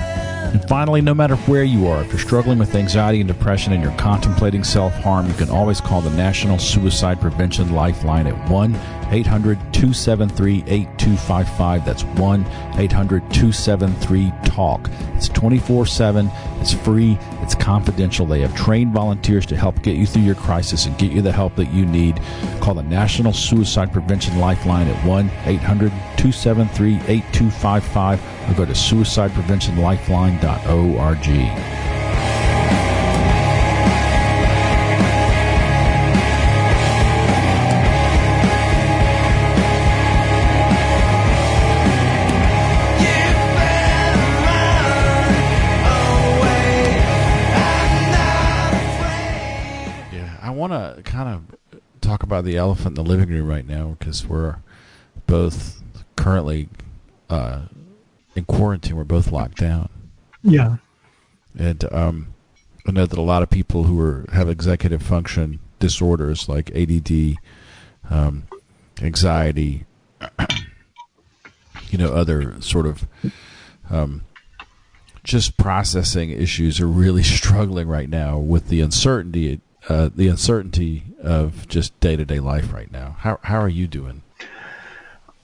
And finally, no matter where you are, if you're struggling with anxiety and depression and you're contemplating self-harm, you can always call the National Suicide Prevention Lifeline at 1-800-273-8255. That's 1-800-273-TALK. It's 24/7. It's free. It's confidential. They have trained volunteers to help get you through your crisis and get you the help that you need. Call the National Suicide Prevention Lifeline at 1-800-273-8255 or go to suicidepreventionlifeline.org. I want to kind of talk about the elephant in the living room right now because we're both currently in quarantine. We're both locked down. Yeah. And I know that a lot of people who have executive function disorders like ADD, anxiety, other sort of just processing issues are really struggling right now with the uncertainty of just day-to-day life right now. How are you doing?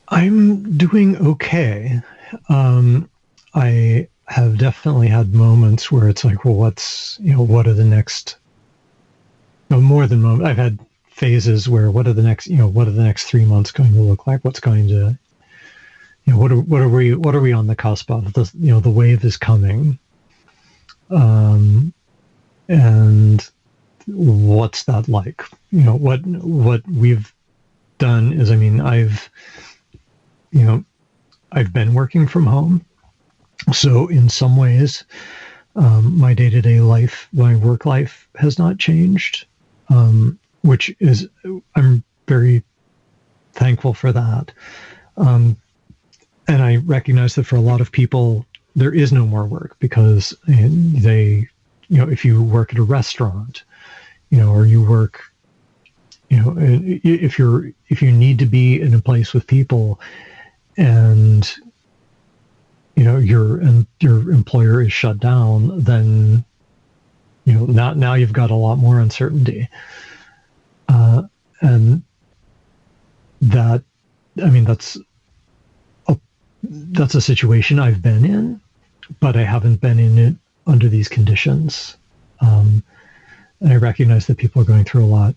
I'm doing okay. I have definitely had moments where it's like, well, what are the next, more than moments. I've had phases where what are the next 3 months going to look like? What's going to, what are we on the cusp of? The wave is coming. And what's that like? What we've done is, I've been working from home. So in some ways, my day-to-day life, my work life has not changed, which is, I'm very thankful for that. And I recognize that for a lot of people, there is no more work because they, if you work at a restaurant, or you work, if you need to be in a place with people and your employer is shut down, then now you've got a lot more uncertainty, and that that's a situation I've been in, but I haven't been in it under these conditions, and I recognize that people are going through a lot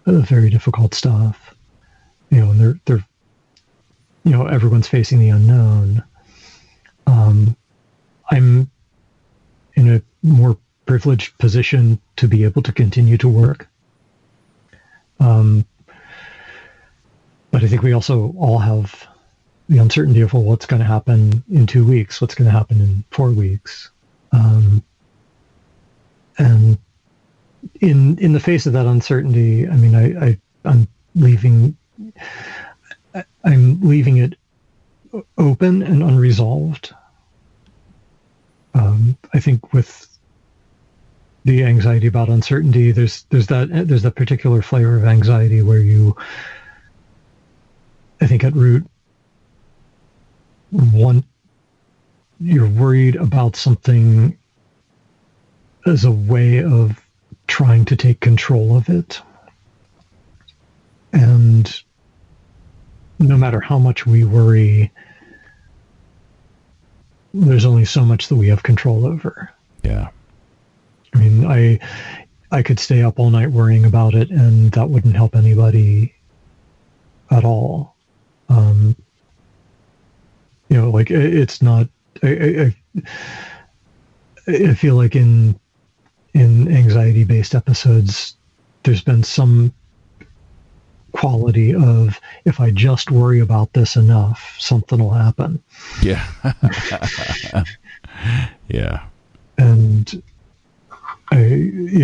of very difficult stuff, and they're everyone's facing the unknown. I'm in a more privileged position to be able to continue to work. But I think we also all have the uncertainty of, well, what's going to happen in 2 weeks? What's going to happen in 4 weeks? And in the face of that uncertainty, I'm leaving it open and unresolved. I think with the anxiety about uncertainty, there's that particular flavor of anxiety where I think at root, you're worried about something as a way of trying to take control of it. And no matter how much we worry, there's only so much that we have control over. Yeah. I could stay up all night worrying about it, and that wouldn't help anybody at all. It's not. I feel like in anxiety-based episodes, there's been some quality of, if I just worry about this enough, something will happen. Yeah. Yeah. And I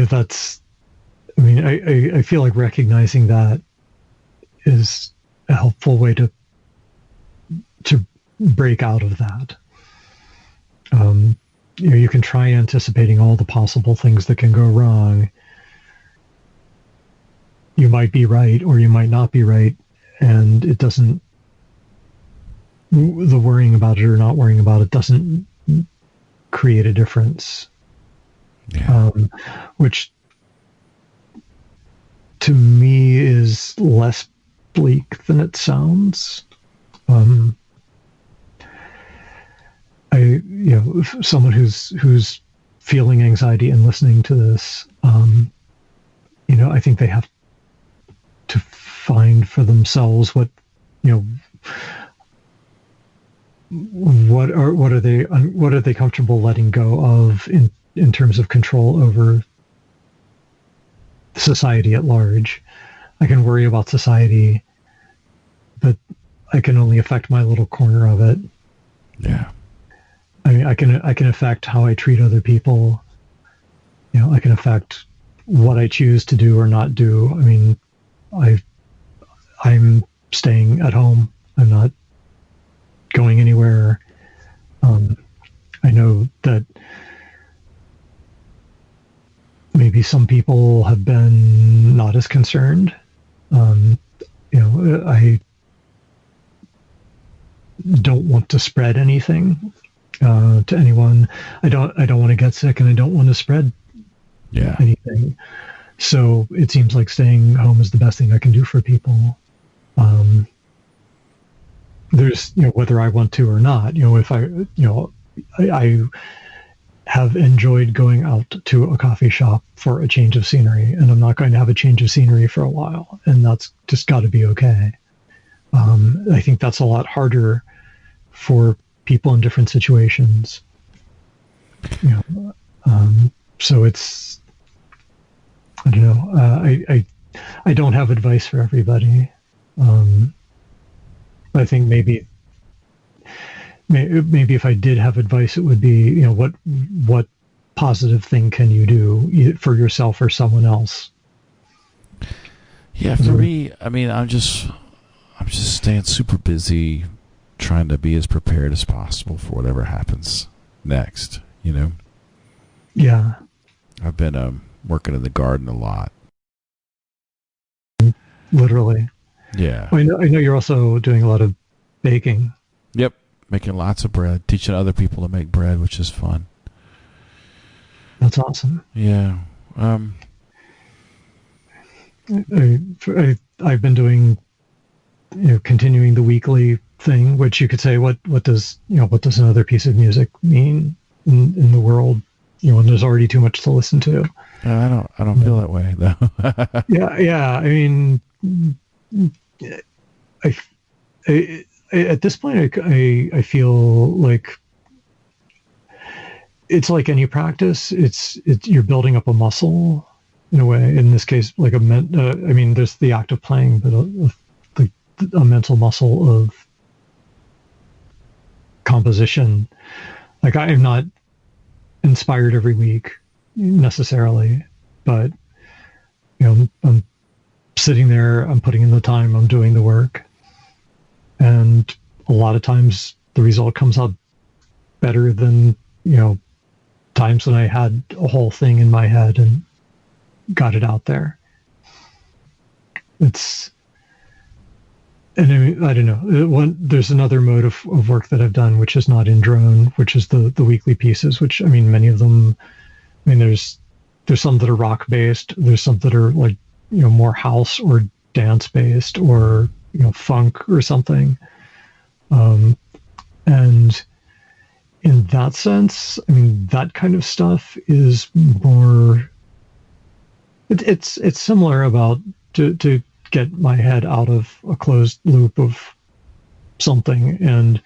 feel like recognizing that is a helpful way to break out of that. You can try anticipating all the possible things that can go wrong. You might be right or you might not be right, and it doesn't, the worrying about it or not worrying about it doesn't create a difference. Yeah. Which to me is less bleak than it sounds. Someone who's feeling anxiety and listening to this, I think they have to find for themselves what are they comfortable letting go of in terms of control over society at large. I can worry about society, but I can only affect my little corner of it. Yeah. I can affect how I treat other people. I can affect what I choose to do or not do. I'm staying at home. I'm not going anywhere. I know that maybe some people have been not as concerned. I don't want to spread anything to anyone. I don't want to get sick, and I don't want to spread anything. So it seems like staying home is the best thing I can do for people. There's, whether I want to or not, if I have enjoyed going out to a coffee shop for a change of scenery, and I'm not going to have a change of scenery for a while, and that's just got to be okay. I think that's a lot harder for people in different situations. So it's, I don't know. I don't have advice for everybody. I think maybe if I did have advice, it would be, what positive thing can you do for yourself or someone else? Yeah, for me, I mean, I'm just staying super busy, trying to be as prepared as possible for whatever happens next. Yeah. I've been working in the garden a lot. Literally. Yeah. I know you're also doing a lot of baking. Yep. Making lots of bread, teaching other people to make bread, which is fun. That's awesome. Yeah. I've been doing, continuing the weekly thing, which you could say, what does another piece of music mean in the world? When there's already too much to listen to. I don't feel that way though. Yeah. I mean, I at this point, I feel like it's like any practice. It's you're building up a muscle in a way. In this case, like there's the act of playing, but a mental muscle of composition. Like I am not inspired every week necessarily, but I'm sitting there, I'm putting in the time, I'm doing the work, and a lot of times the result comes out better than times when I had a whole thing in my head and got it out there. I don't know. There's another mode of work that I've done, which is not in drone, which is the weekly pieces, which, many of them, there's some that are rock based. There's some that are like, more house or dance based or, funk or something. And in that sense, that kind of stuff is more, it's similar about to get my head out of a closed loop of something. And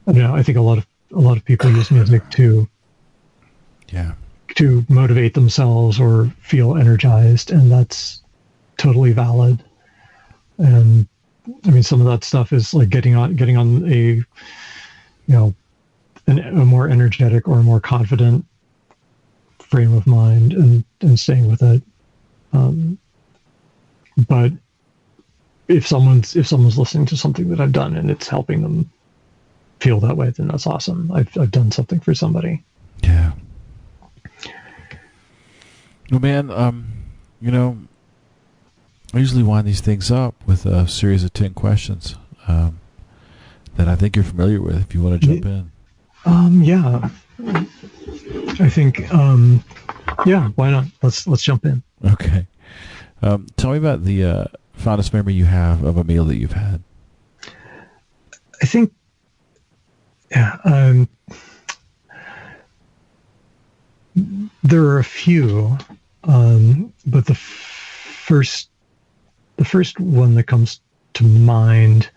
I think a lot of people use music to motivate themselves or feel energized, and that's totally valid. And some of that stuff is like getting on a a more energetic or a more confident frame of mind and staying with it. But if someone's listening to something that I've done and it's helping them feel that way, then that's awesome. I've done something for somebody. Yeah. Well, man, I usually wind these things up with a series of 10 questions that I think you're familiar with. If you want to jump in. Yeah. I think. Yeah. Why not? Let's jump in. Okay. Tell me about the fondest memory you have of a meal that you've had. I think, there are a few, but the first one that comes to mind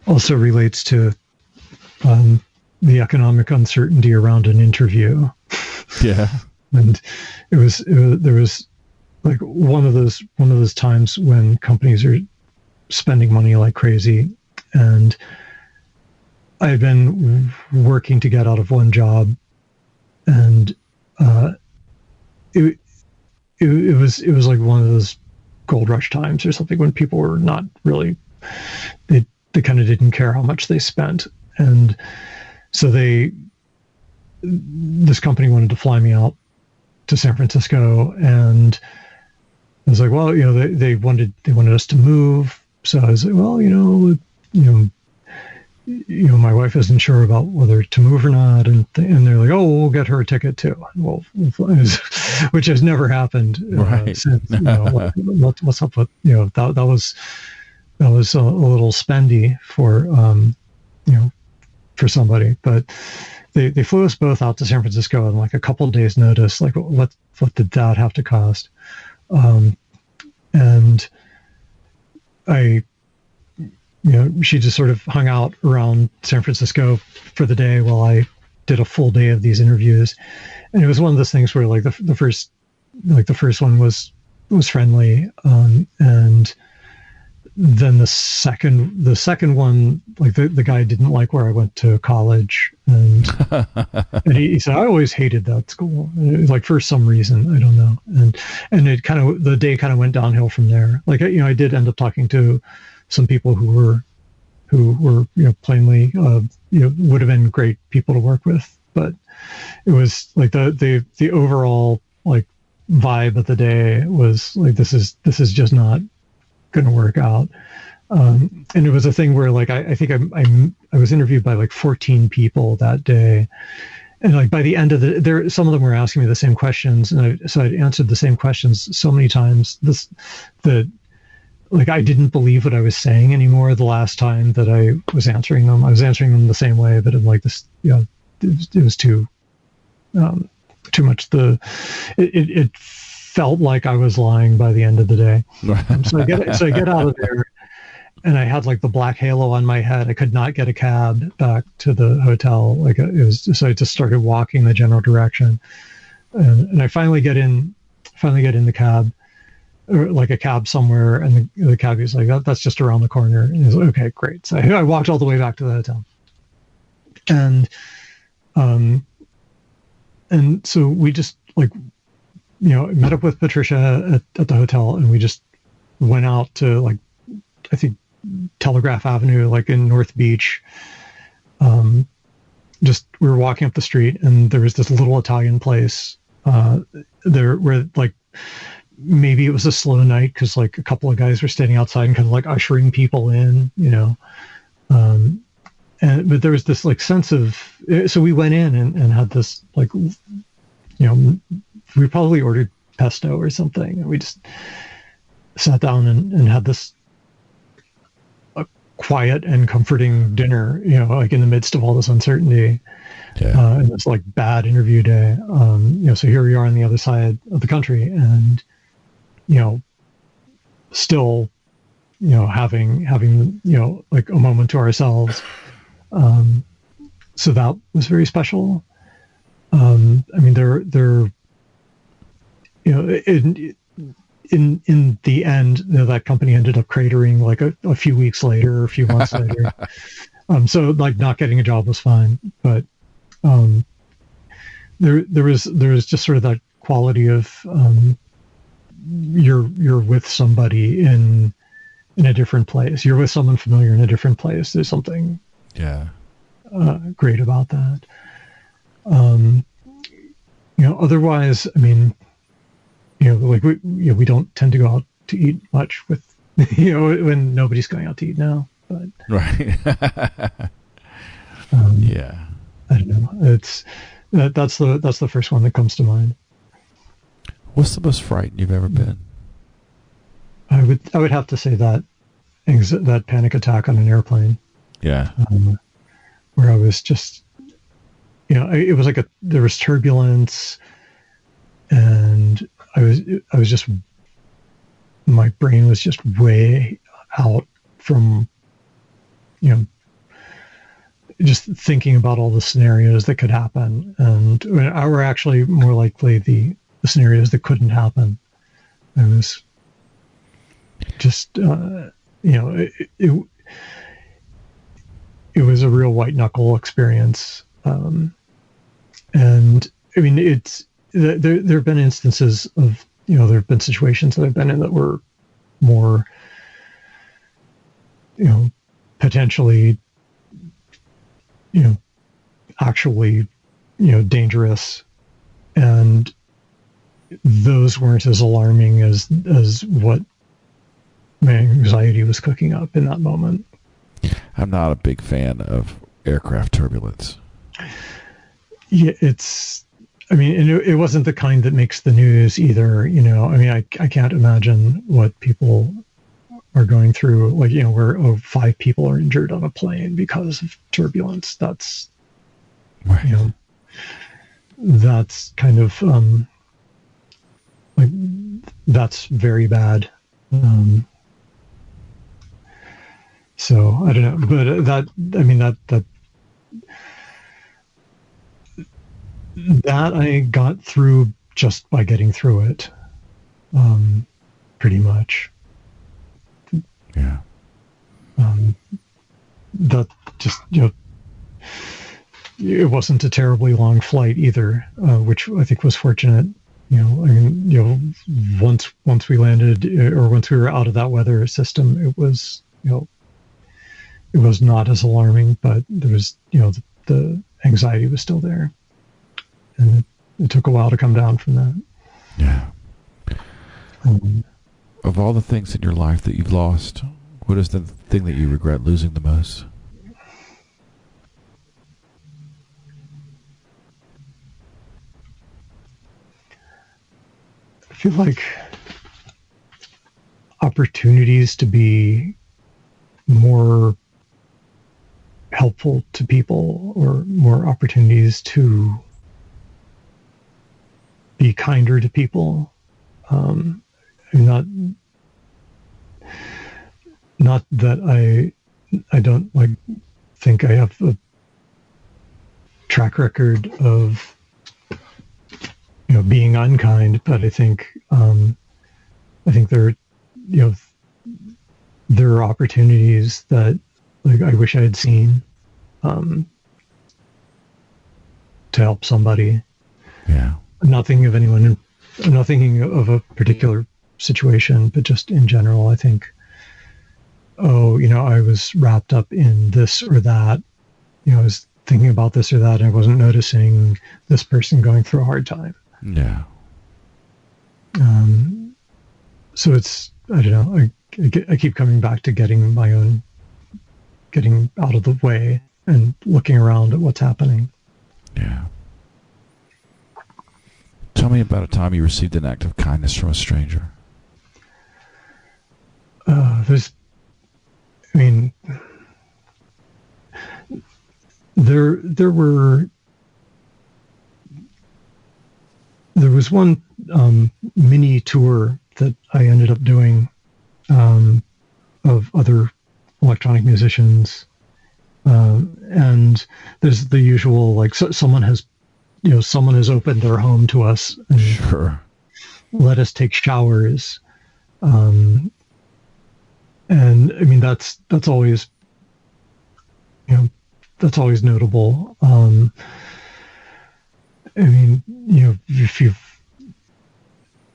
also relates to the economic uncertainty around an interview. Yeah, and there was like one of those times when companies are spending money like crazy, and I've been working to get out of one job, and it was like one of those gold rush times or something when people were not really, they kind of didn't care how much they spent, and so this company wanted to fly me out to San Francisco, and I was like, well, they wanted us to move, so I was like, well, my wife isn't sure about whether to move or not, and they're like, oh, we'll get her a ticket too. Well, which has never happened Right. since. What's up with that was a little spendy for somebody, but they flew us both out to San Francisco on like a couple of days' notice. Like, what did that have to cost? And she just sort of hung out around San Francisco for the day while I did a full day of these interviews. And it was one of those things where like the first one was friendly. And then the second one, like the guy didn't like where I went to college, and he said, I always hated that school, like for some reason, I don't know. And it the day kind of went downhill from there. Like, I did end up talking to some people who were plainly would have been great people to work with, but it was like the overall like vibe of the day was like, this is just not going to work out. And it was a thing where like I think I was interviewed by like 14 people that day, and like by the end of some of them were asking me the same questions, and so I'd answered the same questions so many times like I didn't believe what I was saying anymore the last time that I was answering them. I was answering them the same way, but I'm like, this, it was too much. It felt like I was lying by the end of the day. So I get out of there, and I had like the black halo on my head. I could not get a cab back to the hotel. Like so I just started walking the general direction, and I finally get in the cab, or like a cab somewhere, and the cabbie's like, that's just around the corner. And he's like, okay, great. So I walked all the way back to the hotel, and so we just like, met up with Patricia at the hotel, and we just went out to like, I think Telegraph Avenue, like in North Beach. We were walking up the street, and there was this little Italian place there where like, maybe it was a slow night because like a couple of guys were standing outside and kind of like ushering people in, but there was this like sense of, so we went in and had this like, we probably ordered pesto or something, and we just sat down and had this quiet and comforting dinner, like in the midst of all this uncertainty. And this like bad interview day. So here we are on the other side of the country, and still, having like a moment to ourselves. So that was very special. I mean, there, in the end, that company ended up cratering like a few weeks later, a few months later. So like not getting a job was fine, but there was just sort of that quality of you're with somebody in a different place. You're with someone familiar in a different place. There's something great about that. Otherwise, I mean, like we don't tend to go out to eat much with, when nobody's going out to eat now. But right. I don't know. It's that's the first one that comes to mind. What's the most frightened you've ever been? I would have to say that panic attack on an airplane. Yeah. Where I was just, it was like there was turbulence, and I was just, my brain was just way out from, just thinking about all the scenarios that could happen, and or actually more likely the scenarios that couldn't happen. I was just, it was a real white knuckle experience. And I mean, there have been instances of, there have been situations that I've been in that were more, potentially, actually, dangerous. And those weren't as alarming as what my anxiety was cooking up in that moment. I'm not a big fan of aircraft turbulence. Yeah, and it wasn't the kind that makes the news either. I can't imagine what people are going through, like, where 5 people are injured on a plane because of turbulence. That's Right. That's kind of like, that's very bad. So I don't know, but that I got through just by getting through it, pretty much. Yeah. That just, it wasn't a terribly long flight either, which I think was fortunate. Once we landed, or once we were out of that weather system, it was not as alarming, but there was, the anxiety was still there, and it took a while to come down from that. Yeah. Of all the things in your life that you've lost, what is the thing that you regret losing the most? I feel like opportunities to be more helpful to people, or more opportunities to be kinder to people. Not that I don't think I have a track record of being unkind, but I think there there are opportunities that I wish I had seen, to help somebody. Yeah. I'm not thinking of a particular situation, but just in general, I think, I was wrapped up in this or that. I was thinking about this or that, and I wasn't noticing this person going through a hard time. Yeah. So it's, I don't know, I keep coming back to getting out of the way and looking around at what's happening. Yeah. Tell me about a time you received an act of kindness from a stranger. There was one mini tour that I ended up doing, of other electronic musicians, and there's the usual, someone has opened their home to us and Sure. let us take showers, and that's always notable.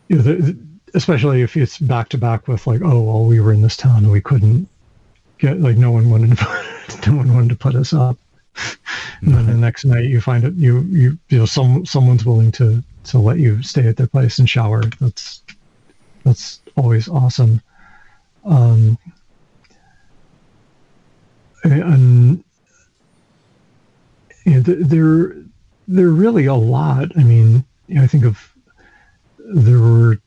If especially if it's back to back with we were in this town and we couldn't get, no one wanted to put us up, and then the next night you find it, someone's willing to let you stay at their place and shower. That's always awesome. And there are really a lot. I think there were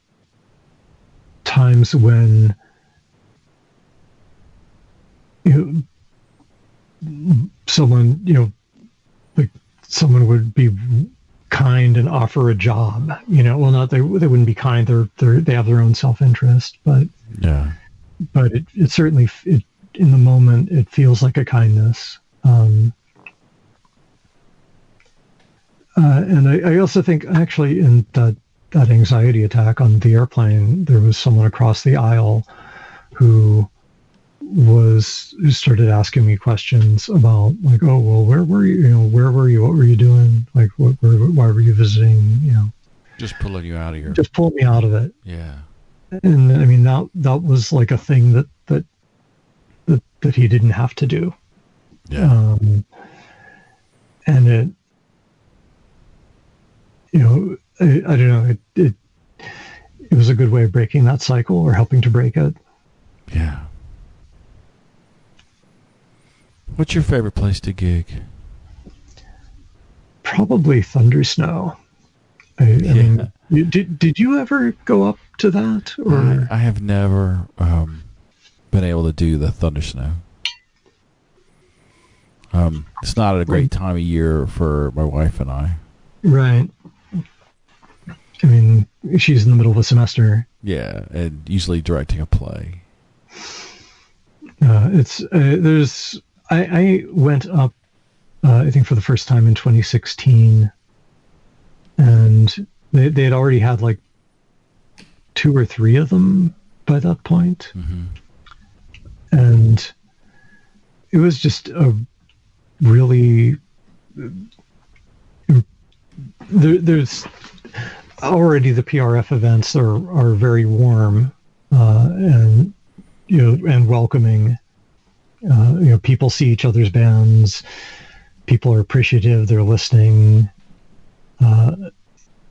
times when someone would be kind and offer a job. Not they wouldn't be kind. They have their own self-interest, but Yeah. But it certainly in the moment it feels like a kindness. And I also think, actually, in that anxiety attack on the airplane, there was someone across the aisle who started asking me questions about, where were you? Where were you? What were you doing? Why were you visiting? Just pulling you out of here. Just pull me out of it. Yeah. And that was like a thing that he didn't have to do. Yeah. And it, I don't know, it was a good way of breaking that cycle or helping to break it. Yeah. What's your favorite place to gig? Probably Thunder Snow. I mean, did you ever go up to that? Or I have never been able to do the Thunder Snow. It's not a great time of year for my wife and I. Right. I mean, she's in the middle of a semester. Yeah, and usually directing a play. I went up, I think for the first time in 2016, and they had already had like 2 or 3 of them by that point. Mm-hmm. And it was just a really, there's already the PRF events are very warm, and and welcoming. People see each other's bands. People are appreciative. They're listening.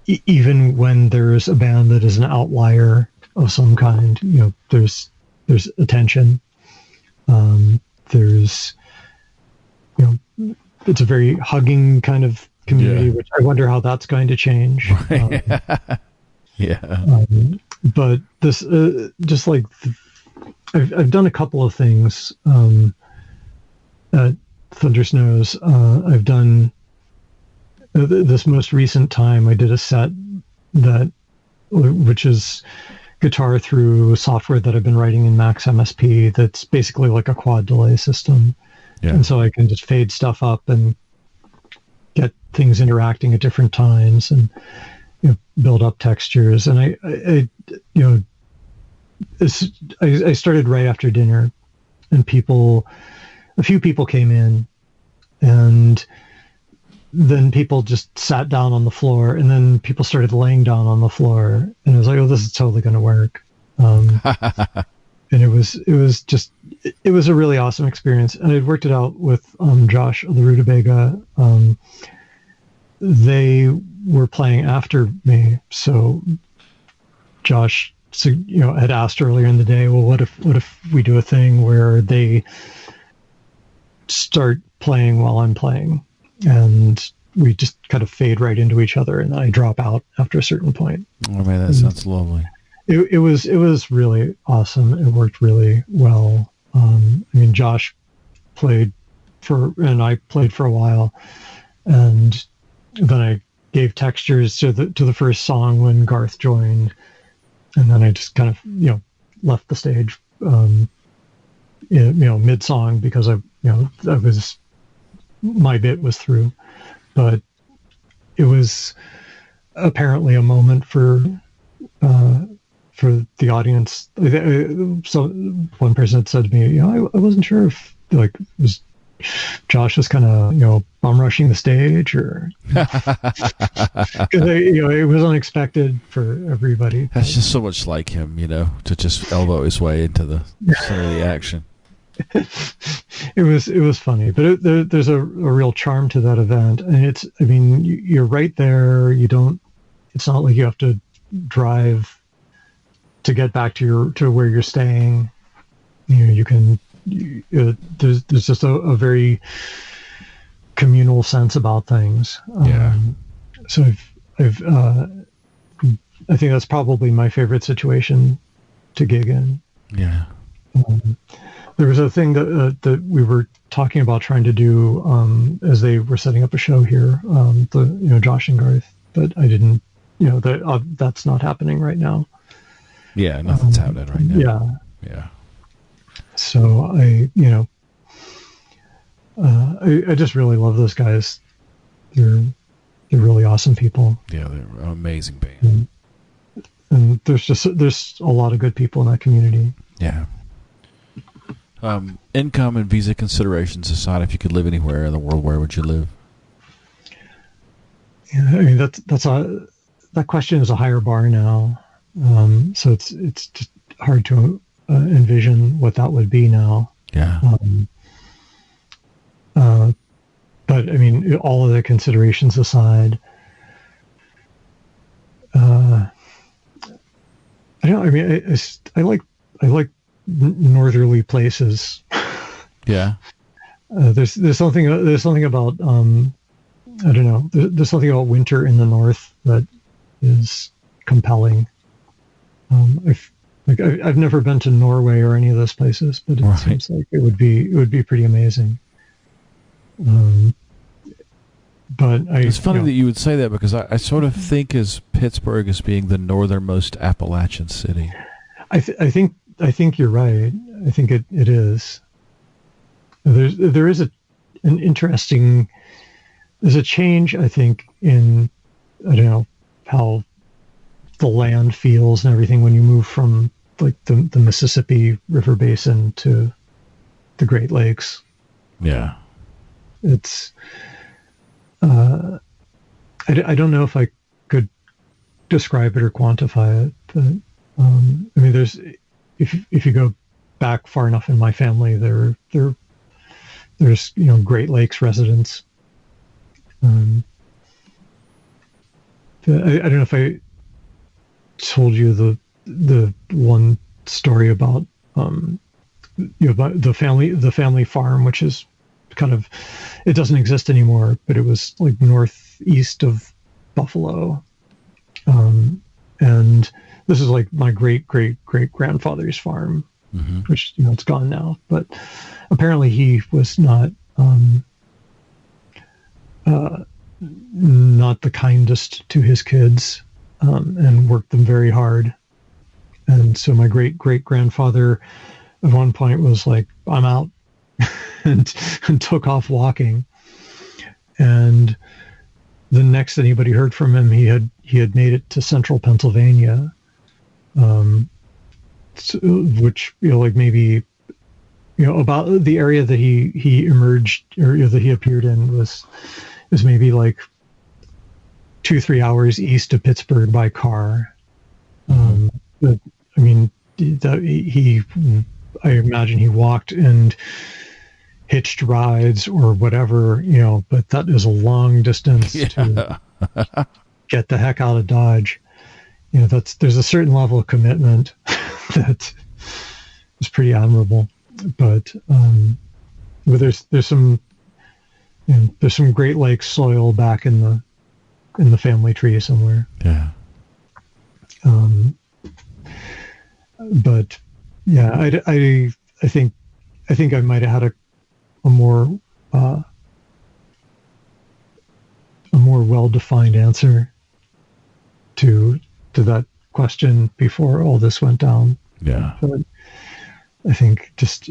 Even when there's a band that is an outlier of some kind, there's attention. There's, it's a very hugging kind of community, which I wonder how that's going to change. But this, just like I've done a couple of things at Thunder Snows. I've done this most recent time. I did a set which is guitar through software that I've been writing in Max MSP. That's basically like a quad delay system, and so I can just fade stuff up and get things interacting at different times and build up textures. And I started right after dinner, and a few people came in, and then people just sat down on the floor, and then people started laying down on the floor, and I was like, oh, this is totally going to work. And it was a really awesome experience. And I'd worked it out with Josh of the Rutabaga. They were playing after me, so Josh had asked earlier in the day, well, what if we do a thing where they start playing while I'm playing, and we just kind of fade right into each other, and I drop out after a certain point. Oh man, that sounds lovely. It was really awesome. It worked really well. Josh played and I played for a while, and then I gave textures to the first song when Garth joined, and then I just kind of left the stage mid song because my bit was through. But it was apparently a moment for the audience. So one person had said to me, I wasn't sure if Josh was kind of bum rushing the stage, or it was unexpected for everybody. That's just so much like him, to just elbow his way into the center of the action. It was funny, but there's a real charm to that event, and you're right there. It's not like you have to drive to get back to where you're staying. You can. There's just a very communal sense about things. So I think that's probably my favorite situation to gig in. Yeah. There was a thing that we were talking about trying to do as they were setting up a show here, Josh and Garth, but I didn't, that's not happening right now. Yeah, nothing's happening right now. Yeah. So I just really love those guys. They're really awesome people. Yeah, they're an amazing band. And there's a lot of good people in that community. Yeah. Income and visa considerations aside, if you could live anywhere in the world, where would you live? Yeah, that question is a higher bar now. So it's just hard to envision what that would be now. Yeah. But all of the considerations aside, Yeah, I mean, I like northerly places. Yeah. There's something about I don't know. There's something about winter in the north that is compelling. I've never been to Norway or any of those places, but it seems like it would be pretty amazing. But it's funny that you would say that, because I sort of think as Pittsburgh as being the northernmost Appalachian city. I think you're right. I think it is. There is an interesting. There's a change, I think, in, I don't know, how the land feels and everything when you move from like the Mississippi River Basin to the Great Lakes. Yeah. It's I don't know if I could describe it or quantify it, but I mean, there's if you go back far enough in my family, there's Great Lakes residents. I don't know if I told you the one story about about the family farm, which is kind of, it doesn't exist anymore, but it was like northeast of Buffalo, and this is like my great grandfather's farm, which it's gone now, but apparently he was not the kindest to his kids, and worked them very hard. And so my great grandfather at one point was like, I'm out, and took off walking. And the next anybody heard from him, he had made it to central Pennsylvania, which, like maybe, about the area that he emerged, or that he appeared in was maybe like 2-3 hours east of Pittsburgh by car. But I mean, I imagine he walked and hitched rides or whatever, but that is a long distance to get the heck out of Dodge. There's a certain level of commitment that is pretty admirable. But there's some Great Lakes soil back in the family tree somewhere. Yeah. But yeah, I think I might have had a more well-defined answer to that question before all this went down. Yeah. But I think just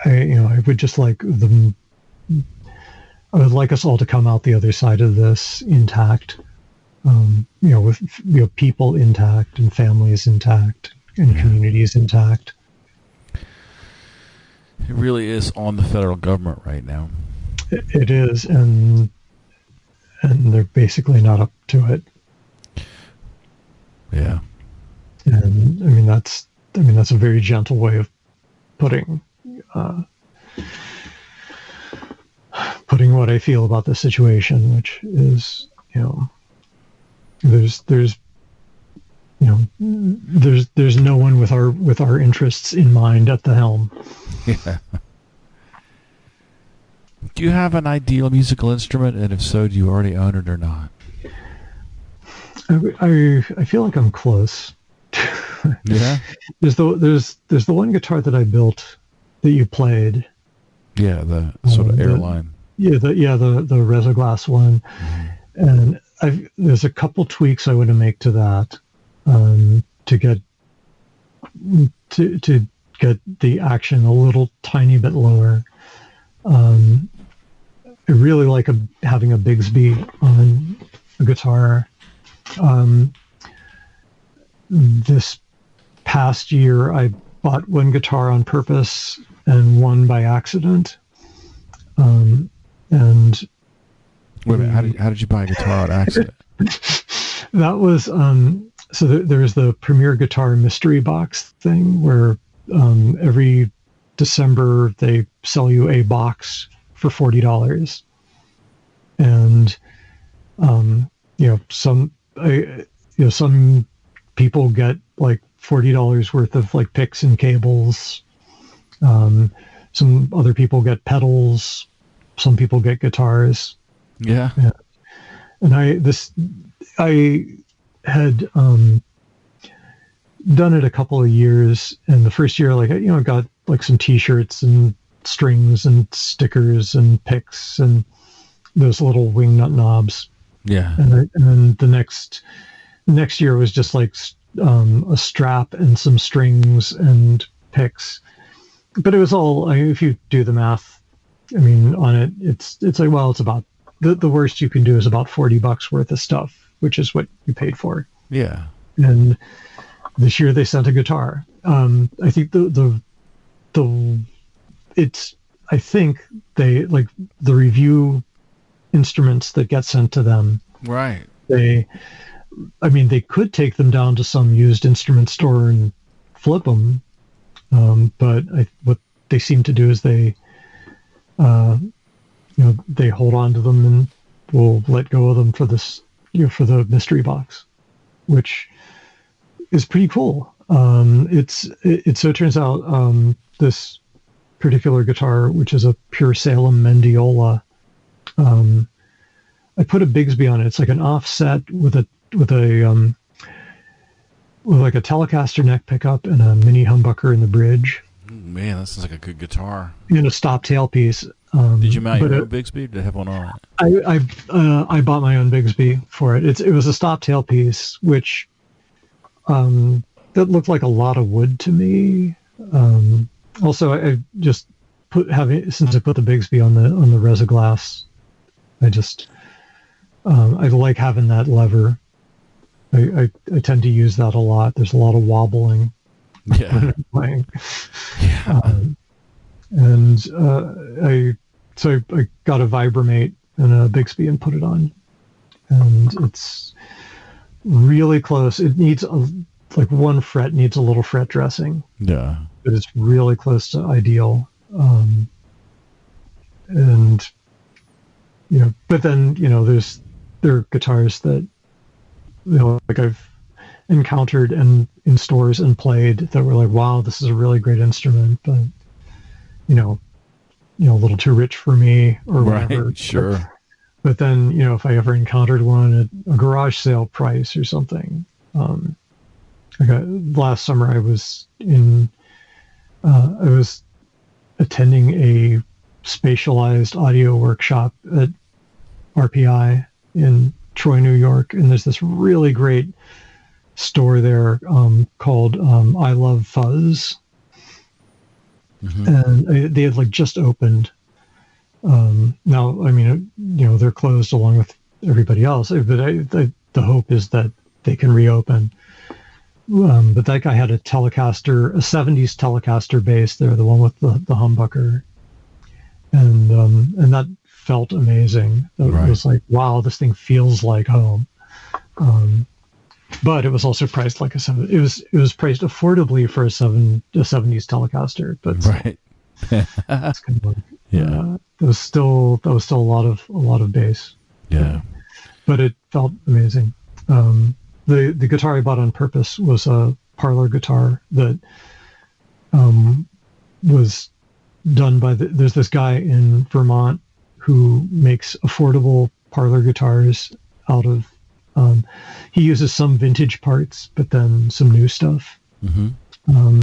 I would just like I would like us all to come out the other side of this intact, with people intact and families intact and communities intact. It really is on the federal government right now. It is, and they're basically not up to it. Yeah. And I mean that's a very gentle way of putting what I feel about the situation, which is, there's no one with our interests in mind at the helm. Yeah. Do you have an ideal musical instrument, and if so, do you already own it or not? I feel like I'm close. Yeah. There's the one guitar that I built that you played. Yeah, the sort of airline. The Resoglass one, and there's a couple tweaks I want to make to that, to get the action a little tiny bit lower. I really like having a Bigsby on a guitar. This past year, I bought one guitar on purpose and one by accident. And wait a minute, how did you buy a guitar on accident? That was so there's the Premier Guitar mystery box thing where every December they sell you a box for $40, and some people get like $40 worth of like picks and cables. Some other people get pedals. Some people get guitars. Yeah. And I had done it a couple of years, and the first year, like, I got like some T-shirts and strings and stickers and picks and those little wing nut knobs. Yeah. And then the next year was just like a strap and some strings and picks. But it was all, if you do the math, I mean, on it, it's like, well, it's about the worst you can do is about $40 worth of stuff, which is what you paid for. Yeah. And this year they sent a guitar. I think I think they like the review instruments that get sent to them. Right. They could take them down to some used instrument store and flip them. But what they seem to do is they hold on to them and will let go of them for this, for the mystery box, which is pretty cool. So it turns out this particular guitar, which is a pure Salem Mendiola, I put a Bigsby on it. It's like an offset with like a Telecaster neck pickup and a mini humbucker in the bridge. Man, that sounds like a good guitar. And a stop tailpiece. Did you mount your own Bigsby? Did it have one on it? I bought my own Bigsby for it. It was a stop tailpiece, which that looked like a lot of wood to me. Also, I just since I put the Bigsby on the Resoglass, I like having that lever. I tend to use that a lot. There's a lot of wobbling when I'm playing. Yeah. I got a Vibramate and a Bigsby and put it on, and it's really close. It needs like one fret needs a little fret dressing. Yeah. But it's really close to ideal. But then, there are guitars that, like I've encountered and in stores and played that were like, wow, this is a really great instrument, but, a little too rich for me or whatever. Right, sure. But then, if I ever encountered one at a garage sale price or something, last summer I was attending a spatialized audio workshop at RPI in Troy, New York, and there's this really great store there called I Love Fuzz. Mm-hmm. And they had like just opened. Now, they're closed along with everybody else, but the hope is that they can reopen. But that guy had a Telecaster, a 70s Telecaster bass there, the one with the humbucker. And that felt amazing. It was like, wow, this thing feels like home. But it was also priced like it was priced affordably for a 70s Telecaster. But right. It's kind of like, it was still a lot of bass. Yeah. But it felt amazing. The guitar I bought on purpose was a parlor guitar that was done by there's this guy in Vermont who makes affordable parlor guitars out of he uses some vintage parts but then some new stuff. Mm-hmm.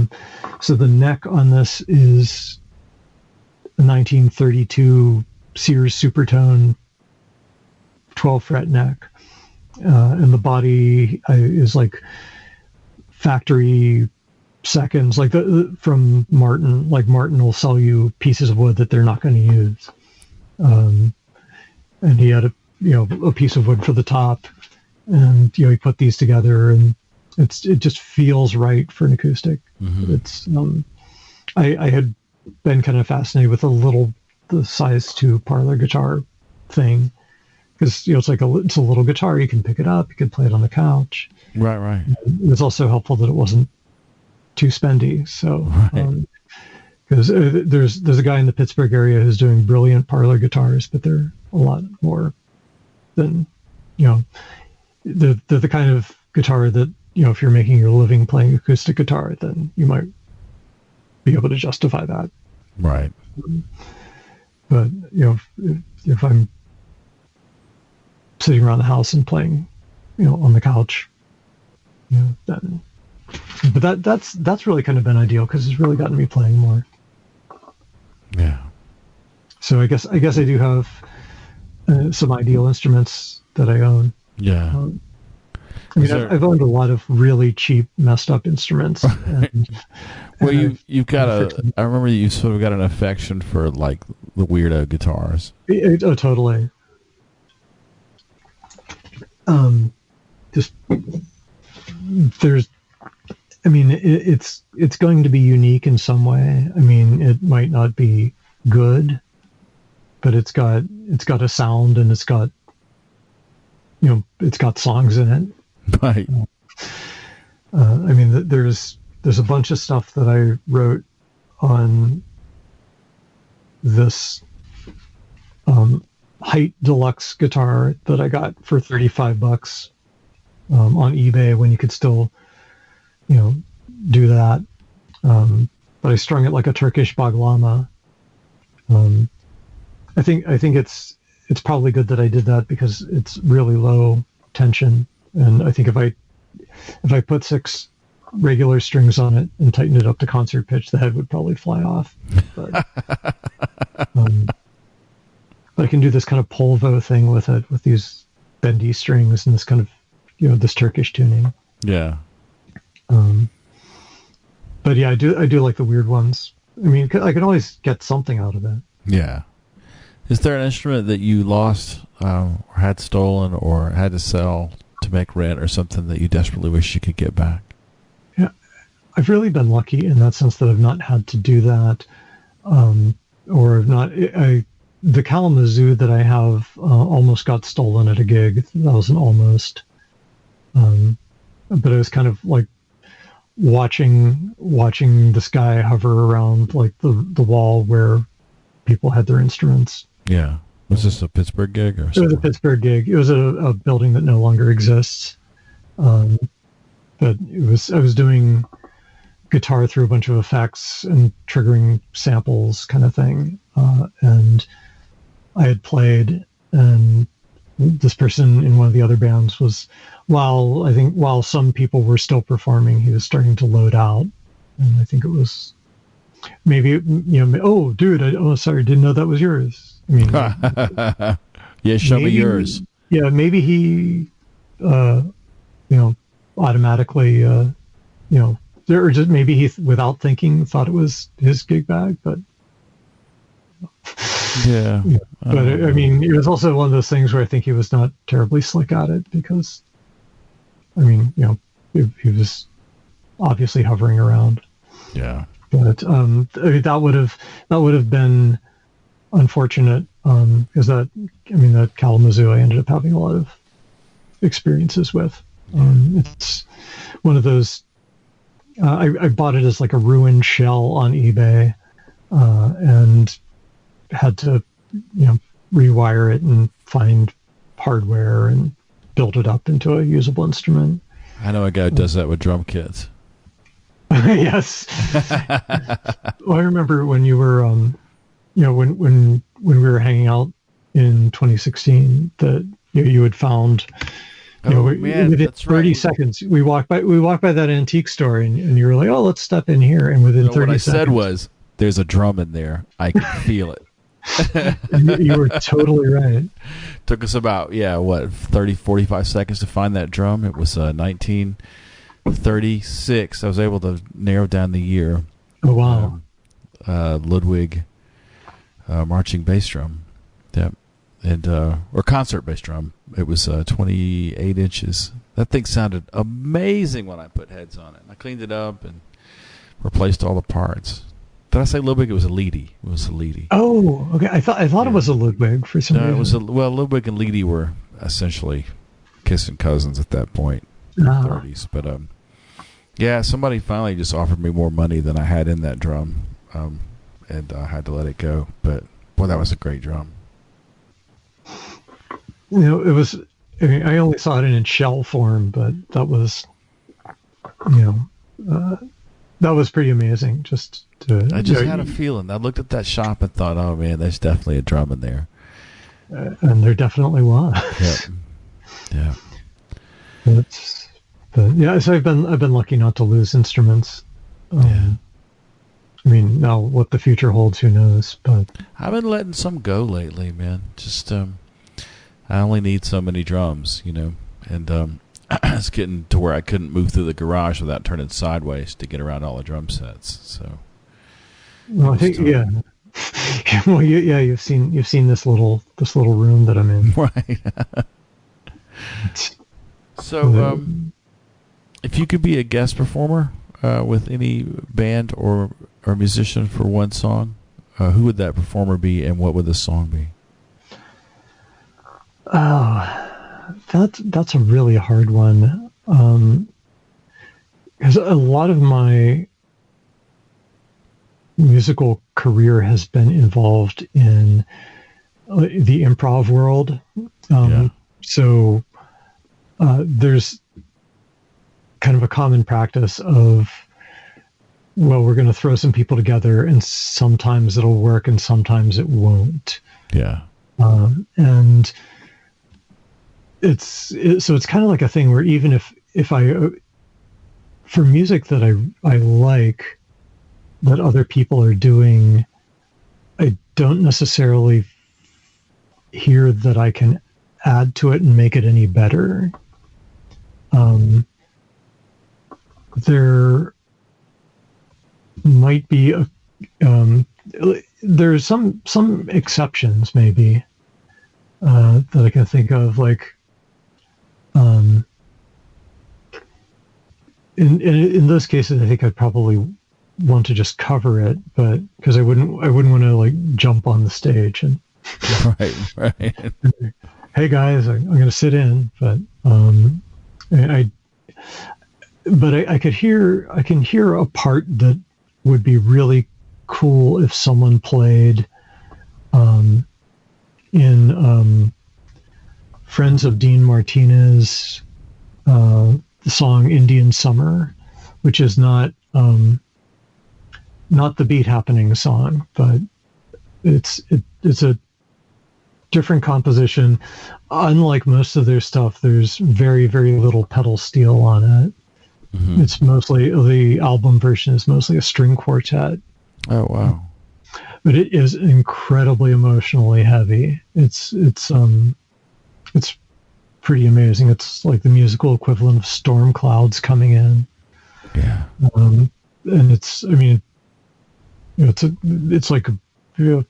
So the neck on this is a 1932 Sears Supertone 12 fret neck. And the body is like factory seconds, like from Martin. Like Martin will sell you pieces of wood that they're not going to use. And he had a piece of wood for the top, and he put these together, and it just feels right for an acoustic. Mm-hmm. It's I had been kind of fascinated with the size 2 parlor guitar thing. Because it's a little guitar, you can pick it up, you can play it on the couch. Right. It was also helpful that it wasn't too spendy. So, because there's a guy in the Pittsburgh area who's doing brilliant parlor guitars, but they're a lot more than they're the kind of guitar that if you're making your living playing acoustic guitar, then you might be able to justify that. Right. But if I'm sitting around the house and playing, on the couch, then. But that's really kind of been ideal because it's really gotten me playing more. Yeah. So I guess I do have some ideal instruments that I own. Yeah. I've owned a lot of really cheap, messed up instruments. And, well, you've got I remember you sort of got an affection for like the weirdo guitars. Oh, totally. It's going to be unique in some way. I mean, it might not be good, but it's got a sound, and it's got songs in it. Right. There's a bunch of stuff that I wrote on this Height Deluxe guitar that I got for $35 on eBay when you could still, do that. But I strung it like a Turkish baglama. I think it's probably good that I did that because it's really low tension. And I think if I put 6 regular strings on it and tightened it up to concert pitch, the head would probably fly off. But, but I can do this kind of polvo thing with it, with these bendy strings and this kind of, this Turkish tuning. Yeah. But yeah, I do like the weird ones. I mean, I can always get something out of it. Yeah. Is there an instrument that you lost or had stolen or had to sell to make rent or something that you desperately wish you could get back? Yeah, I've really been lucky in that sense that I've not had to do that, or I've not. The Kalamazoo that I have almost got stolen at a gig. That was an almost. But it was kind of like watching this guy hover around like the wall where people had their instruments. Yeah. Was this a Pittsburgh gig or something? It was a Pittsburgh gig. It was a building that no longer exists. But I was doing guitar through a bunch of effects and triggering samples kind of thing. And I had played, and this person in one of the other bands was, while some people were still performing, he was starting to load out. And I think it was maybe, oh, dude, sorry, didn't know that was yours. I mean, yeah, show me yours. Yeah, maybe he, automatically, or just maybe he, without thinking, thought it was his gig bag. But yeah. But I mean, it was also one of those things where I think he was not terribly slick at it because, I mean, he was obviously hovering around. Yeah. But I mean, that would have been unfortunate because that Kalamazoo I ended up having a lot of experiences with. It's one of those. I bought it as like a ruined shell on eBay, and had to rewire it and find hardware and build it up into a usable instrument. I know a guy who does that with drum kits. Yes. Well, I remember when you were, when we were hanging out in 2016, that you had found, within 30 seconds, we walked by that antique store, and you were like, oh, let's step in here, and within 30 seconds, what I said was, there's a drum in there. I can feel it. You were totally right. Took us about 45 seconds to find that drum. It was 1936. I was able to narrow down the year. Oh wow. Ludwig marching bass drum. Yep. And or concert bass drum. It was 28 inches. That thing sounded amazing when I put heads on it. I cleaned it up and replaced all the parts. Did I say Ludwig? It was a Leedy. It was a Leedy. Oh, okay. I thought it was a Ludwig for some reason. It was Ludwig and Leedy were essentially kissing cousins at that point in the 30s. But somebody finally just offered me more money than I had in that drum, and I had to let it go. But boy, that was a great drum. It was. I mean, I only saw it in shell form, but that was that was pretty amazing. I just had a feeling. I looked at that shop and thought, "Oh man, there's definitely a drum in there," and there definitely was. Yeah. So I've been lucky not to lose instruments. I mean, now what the future holds, who knows? But I've been letting some go lately, man. Just I only need so many drums, and it's getting to where I couldn't move through the garage without turning sideways to get around all the drum sets. So, well, I think well, you've seen this little room that I'm in, right? So, if you could be a guest performer with any band or musician for one song, who would that performer be, and what would the song be? Oh, that's a really hard one. Because a lot of my musical career has been involved in the improv world. So there's kind of a common practice of, well, we're going to throw some people together, and sometimes it'll work and sometimes it won't. Yeah. And so it's kind of like a thing where even if I, for music that I like, that other people are doing, I don't necessarily hear that I can add to it and make it any better. There might be there's some exceptions maybe that I can think of, like in those cases I think I'd probably want to just cover it, but because I wouldn't want to like jump on the stage and right hey guys, I'm going to sit in, but I can hear a part that would be really cool if someone played in Friends of Dean Martinez, the song Indian Summer, which is not the Beat Happening song, but it's a different composition. Unlike most of their stuff, there's very, very little pedal steel on it. Mm-hmm. It's mostly, the album version is mostly a string quartet. Oh wow! But it is incredibly emotionally heavy. It's pretty amazing. It's like the musical equivalent of storm clouds coming in. Yeah. And it's like you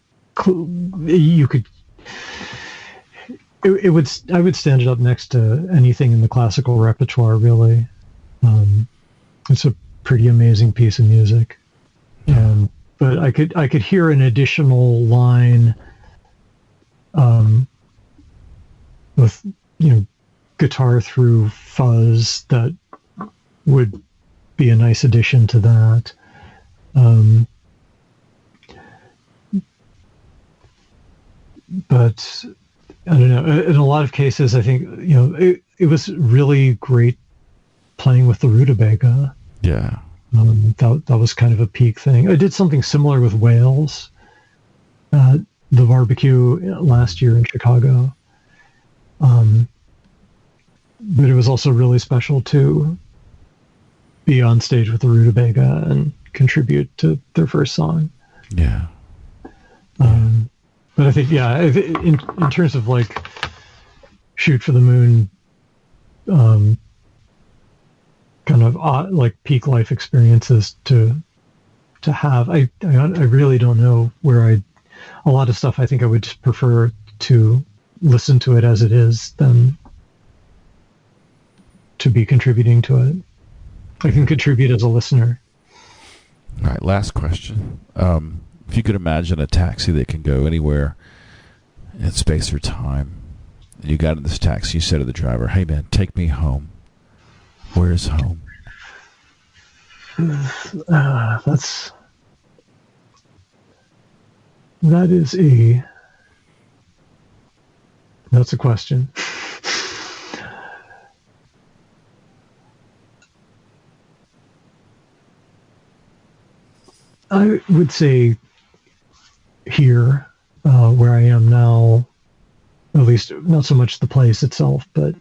could. I would stand it up next to anything in the classical repertoire, really. It's a pretty amazing piece of music. But I could hear an additional line with guitar through fuzz that would be a nice addition to that. But I don't know. In a lot of cases, I think it was really great playing with the rutabaga. Yeah. That was kind of a peak thing. I did something similar with Wales at the barbecue last year in Chicago. But it was also really special to be on stage with the rutabaga and contribute to their first song. Yeah. But I think, in terms of like Shoot for the Moon, kind of like peak life experiences to have. I really don't know where a lot of stuff I think I would just prefer to listen to it as it is than to be contributing to it. I can contribute as a listener. All right, last question. If you could imagine a taxi that can go anywhere in space or time, and you got in this taxi, you said to the driver, "Hey man, take me home." Where's home? That's a question. I would say here, where I am now, at least not so much the place itself, but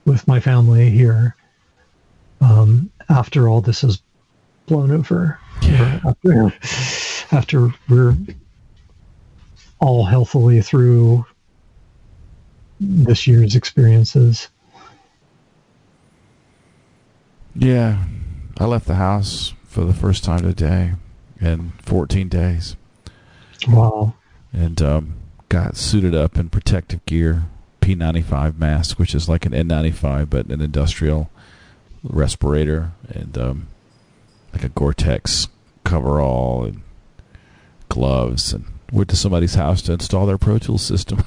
with my family here, after all this has blown over, after we're all healthily through this year's experiences. Yeah, I left the house for the first time today in 14 days. Wow. And got suited up in protective gear, P95 mask, which is like an N95, but an industrial respirator, and like a Gore-Tex coverall and gloves, and went to somebody's house to install their Pro Tools system.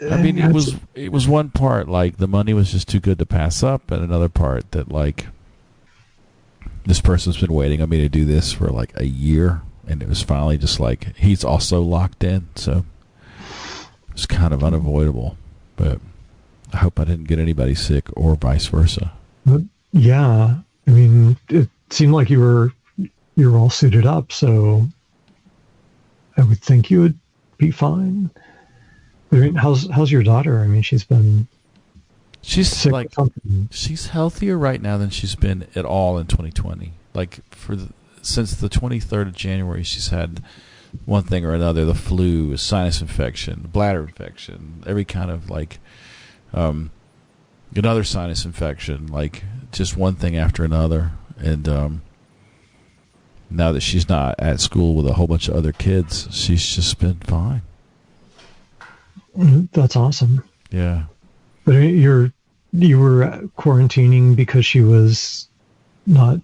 I mean, it was one part like the money was just too good to pass up, and another part that like this person's been waiting on me to do this for like a year, and it was finally just like he's also locked in, so it's kind of unavoidable. But I hope I didn't get anybody sick or vice versa. Yeah, I mean, it seemed like you were all suited up, so I would think you would be fine. I mean, how's your daughter? I mean, she's sick like she's healthier right now than she's been at all in 2020. Like since the 23rd of January, she's had one thing or another: the flu, sinus infection, bladder infection, every kind of like another sinus infection, like just one thing after another. And now that she's not at school with a whole bunch of other kids, she's just been fine. That's awesome. Yeah. But you were quarantining because she was not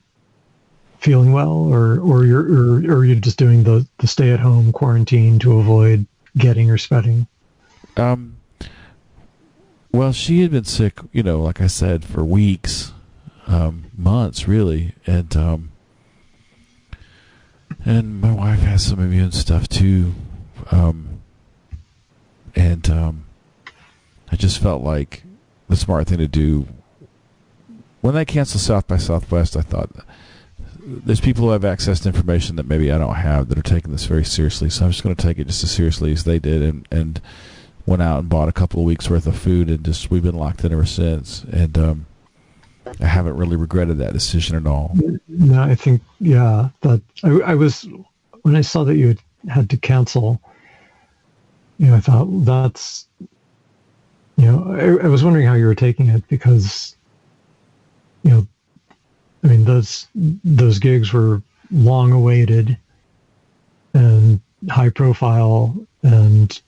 feeling well, or you're just doing the stay at home quarantine to avoid getting or spreading? Well, she had been sick, like I said, for weeks, months really, and my wife has some immune stuff too. And I just felt like the smart thing to do when they canceled South by Southwest. I thought there's people who have access to information that maybe I don't have that are taking this very seriously. So I'm just going to take it just as seriously as they did, and went out and bought a couple of weeks worth of food, and just we've been locked in ever since. And I haven't really regretted that decision at all. No, I think that I was, when I saw that you had to cancel, I thought that's, I was wondering how you were taking it, because, I mean, those gigs were long awaited and high profile, and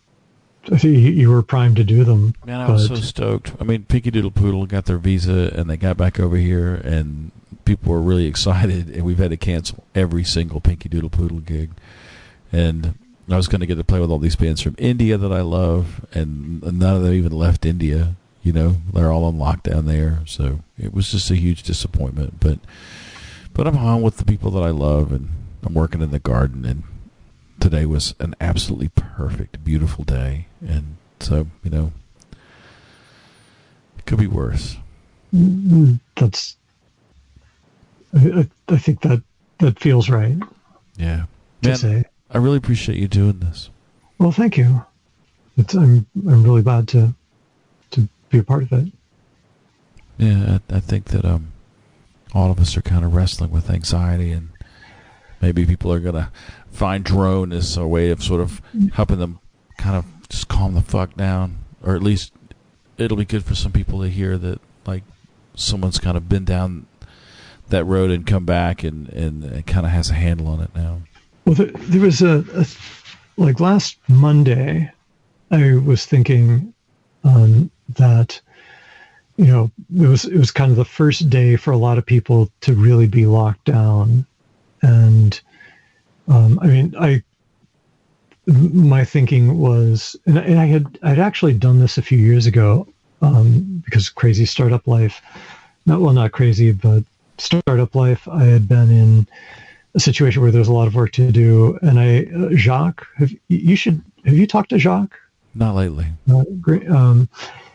I think you were primed to do them. Man, I was so stoked. I mean, Pinky Doodle Poodle got their visa, and they got back over here, and people were really excited, and we've had to cancel every single Pinky Doodle Poodle gig. And I was going to get to play with all these bands from India that I love, and none of them even left India. They're all on lockdown there, so it was just a huge disappointment. But I'm home with the people that I love, and I'm working in the garden, and today was an absolutely perfect, beautiful day. And so, it could be worse. That's, I think that feels right. Yeah. To say. I really appreciate you doing this. Well, thank you. I'm really glad to be a part of it. Yeah, I think that all of us are kind of wrestling with anxiety, and maybe people are going to find drone as a way of sort of helping them kind of just calm the fuck down, or at least it'll be good for some people to hear that like someone's kind of been down that road and come back and kind of has a handle on it now. Well, there was like last Monday, I was thinking that, it was kind of the first day for a lot of people to really be locked down. And my thinking was, and I'd actually done this a few years ago, because crazy startup life, not crazy, but startup life, I had been in a situation where there's a lot of work to do. And Jacques, have you talked to Jacques? Not lately. Great.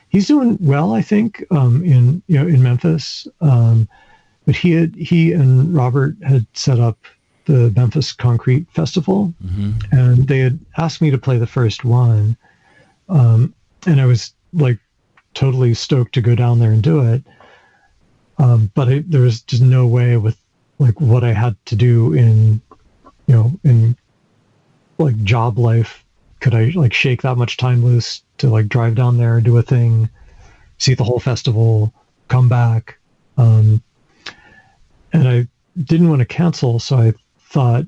He's doing well, I think, in Memphis. but he and Robert had set up the Memphis Concrete Festival, and they had asked me to play the first one, and I was like totally stoked to go down there and do it. But there was just no way with like what I had to do in like job life could I like shake that much time loose to like drive down there, do a thing, see the whole festival, come back. And I didn't want to cancel, so I thought,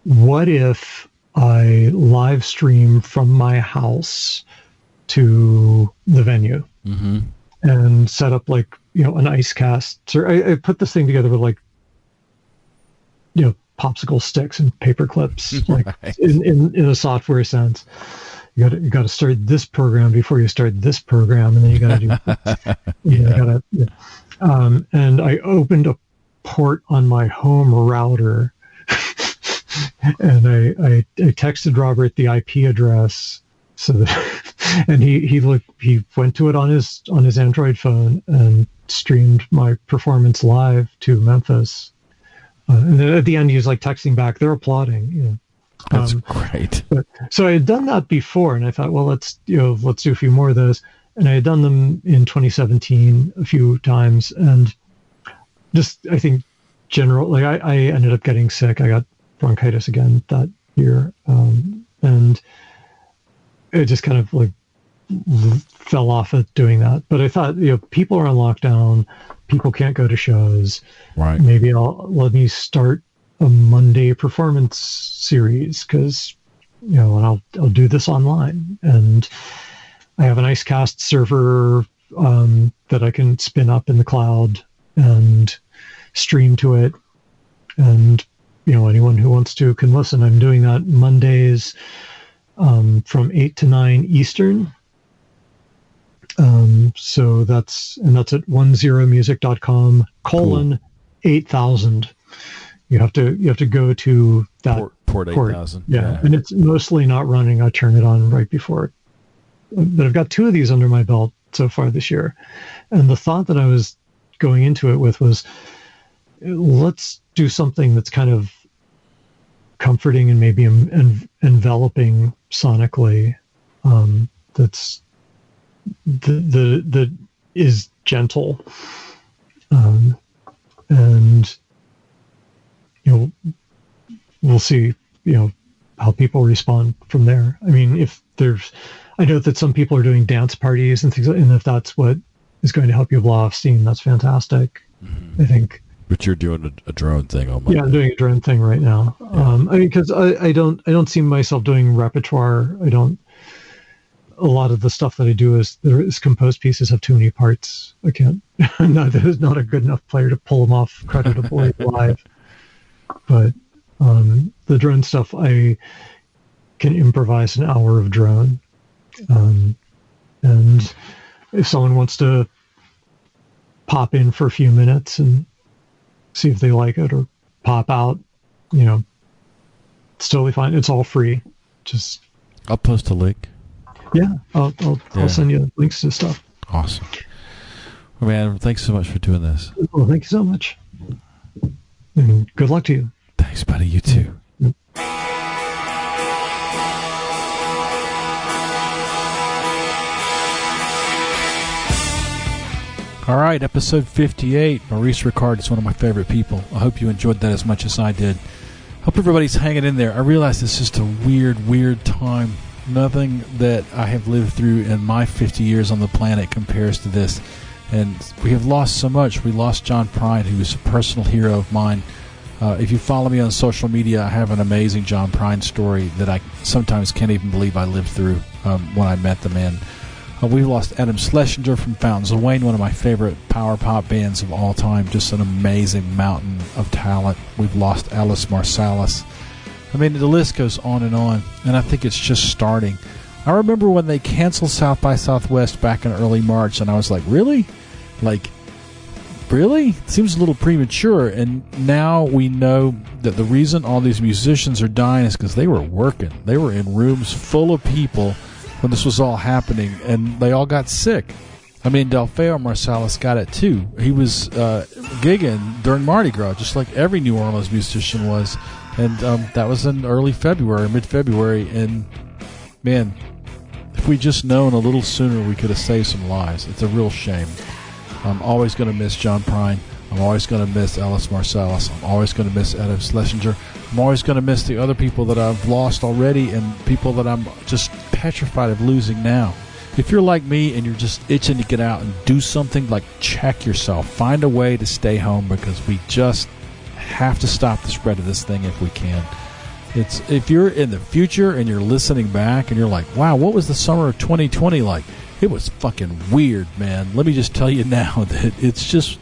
what if I live stream from my house to the venue and set up like, an ice cast. So I put this thing together with like, popsicle sticks and paper clips, like in a software sense. You got to start this program before you start this program, and then you got to do. And I opened a port on my home router, and I texted Robert the IP address so that, and he went to it on his Android phone and streamed my performance live to Memphis. And then at the end, he was like texting back. They're applauding. That's great. So I had done that before, and I thought, well, let's do a few more of those. And I had done them in 2017 a few times, and just I think I ended up getting sick. I got bronchitis again that year, and it just kind of like fell off at doing that. But I thought, people are on lockdown, people can't go to shows. Right. Maybe let me start a Monday performance series because, and I'll do this online. And I have an IceCast server that I can spin up in the cloud and stream to it. And, anyone who wants to can listen. I'm doing that Mondays from 8 to 9 Eastern. So that's at 10music.com:8000. You have to go to that port 8000. Yeah. And it's mostly not running. I turn it on right before. But I've got 2 of these under my belt so far this year. And the thought that I was going into it with was, let's do something that's kind of comforting and maybe enveloping sonically. That's that is gentle, and we'll see how people respond from there. I mean, I know that some people are doing dance parties and things, and if that's what is going to help you blow off steam, that's fantastic. I think. But you're doing a drone thing on Monday. Yeah, I'm doing a drone thing right now. Yeah. Because I don't see myself doing repertoire. A lot of the stuff that I do is composed pieces have too many parts. I can't. There's not a good enough player to pull them off creditably live. But the drone stuff, I can improvise an hour of drone. And if someone wants to pop in for a few minutes and see if they like it or pop out, it's totally fine. It's all free. Just I'll post a link. Yeah, I'll send you links to stuff. Awesome. Well, man, thanks so much for doing this. Well, thank you so much. And good luck to you. Thanks, buddy. You too. All right, episode 58. Maurice Rickard is one of my favorite people. I hope you enjoyed that as much as I did. Hope everybody's hanging in there. I realize it's just a weird time. Nothing that I have lived through in my 50 years on the planet compares to this. And we have lost so much. We lost John Prine, who was a personal hero of mine. If you follow me on social media, I have an amazing John Prine story that I sometimes can't even believe I lived through when I met the man. We've lost Adam Schlesinger from Fountains of Wayne, one of my favorite power pop bands of all time. Just an amazing mountain of talent. We've lost Alice Marsalis. I mean, the list goes on, and I think it's just starting. I remember when they canceled South by Southwest back in early March, and I was like, really? Really? Seems a little premature. And now we know that the reason all these musicians are dying is because they were working. They were in rooms full of people when this was all happening, and they all got sick. I mean, Delfeo Marsalis got it too. He was gigging during Mardi Gras, just like every New Orleans musician was. And that was in early February, mid-February. And, man, if we'd just known a little sooner, we could have saved some lives. It's a real shame. I'm always going to miss John Prine. I'm always going to miss Ellis Marsalis. I'm always going to miss Edo Schlesinger. I'm always going to miss the other people that I've lost already and people that I'm just petrified of losing now. If you're like me and you're just itching to get out and do something, like check yourself. Find a way to stay home because we just have to stop the spread of this thing if we can. If you're in the future and you're listening back and you're like, wow, what was the summer of 2020 like? It was fucking weird, man. Let me just tell you now that it's just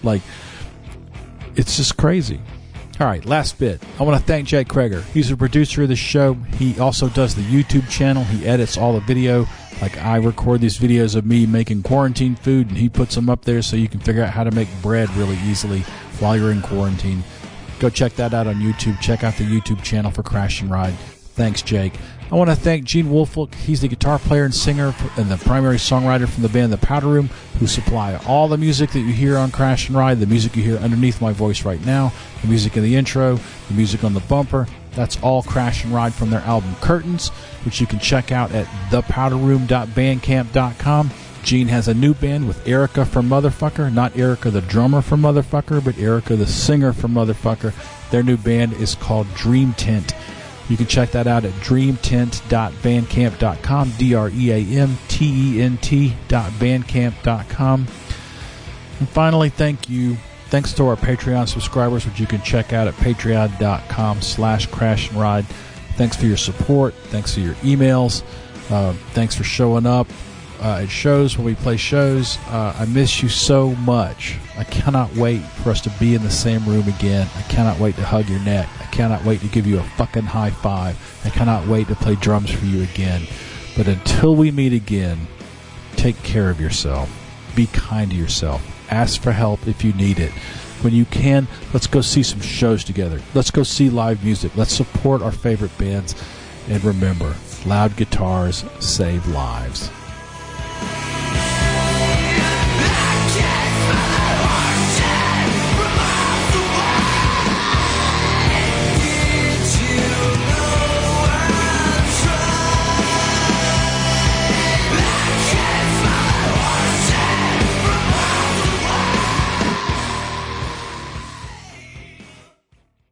crazy. All right, last bit. I want to thank Jake Kreger. He's a producer of the show. He also does the YouTube channel. He edits all the video. Like, I record these videos of me making quarantine food, and he puts them up there so you can figure out how to make bread really easily while you're in quarantine. Go check that out on YouTube. Check out the YouTube channel for Crash and Ride. Thanks, Jake. I want to thank Gene Wolfolk. He's the guitar player and singer and the primary songwriter from the band The Powder Room, who supply all the music that you hear on Crash and Ride, the music you hear underneath my voice right now, the music in the intro, the music on the bumper. That's all Crash and Ride from their album Curtains, which you can check out at thepowderroom.bandcamp.com. Gene has a new band with Erica from Motherfucker. Not Erica the drummer from Motherfucker, but Erica the singer from Motherfucker. Their new band is called Dream Tent. You can check that out at dreamtent.bandcamp.com, DREAMTENT.bandcamp.com. And finally, thanks to our Patreon subscribers, which you can check out at patreon.com/crashandride. Thanks for your support. Thanks for your emails. Thanks for showing up at shows when we play shows. I miss you so much. I cannot wait for us to be in the same room again. I cannot wait to hug your neck. I cannot wait to give you a fucking high five. I cannot wait to play drums for you again. But until we meet again, take care of yourself. Be kind to yourself. Ask for help if you need it. When you can, let's go see some shows together. Let's go see live music. Let's support our favorite bands. And remember, loud guitars save lives.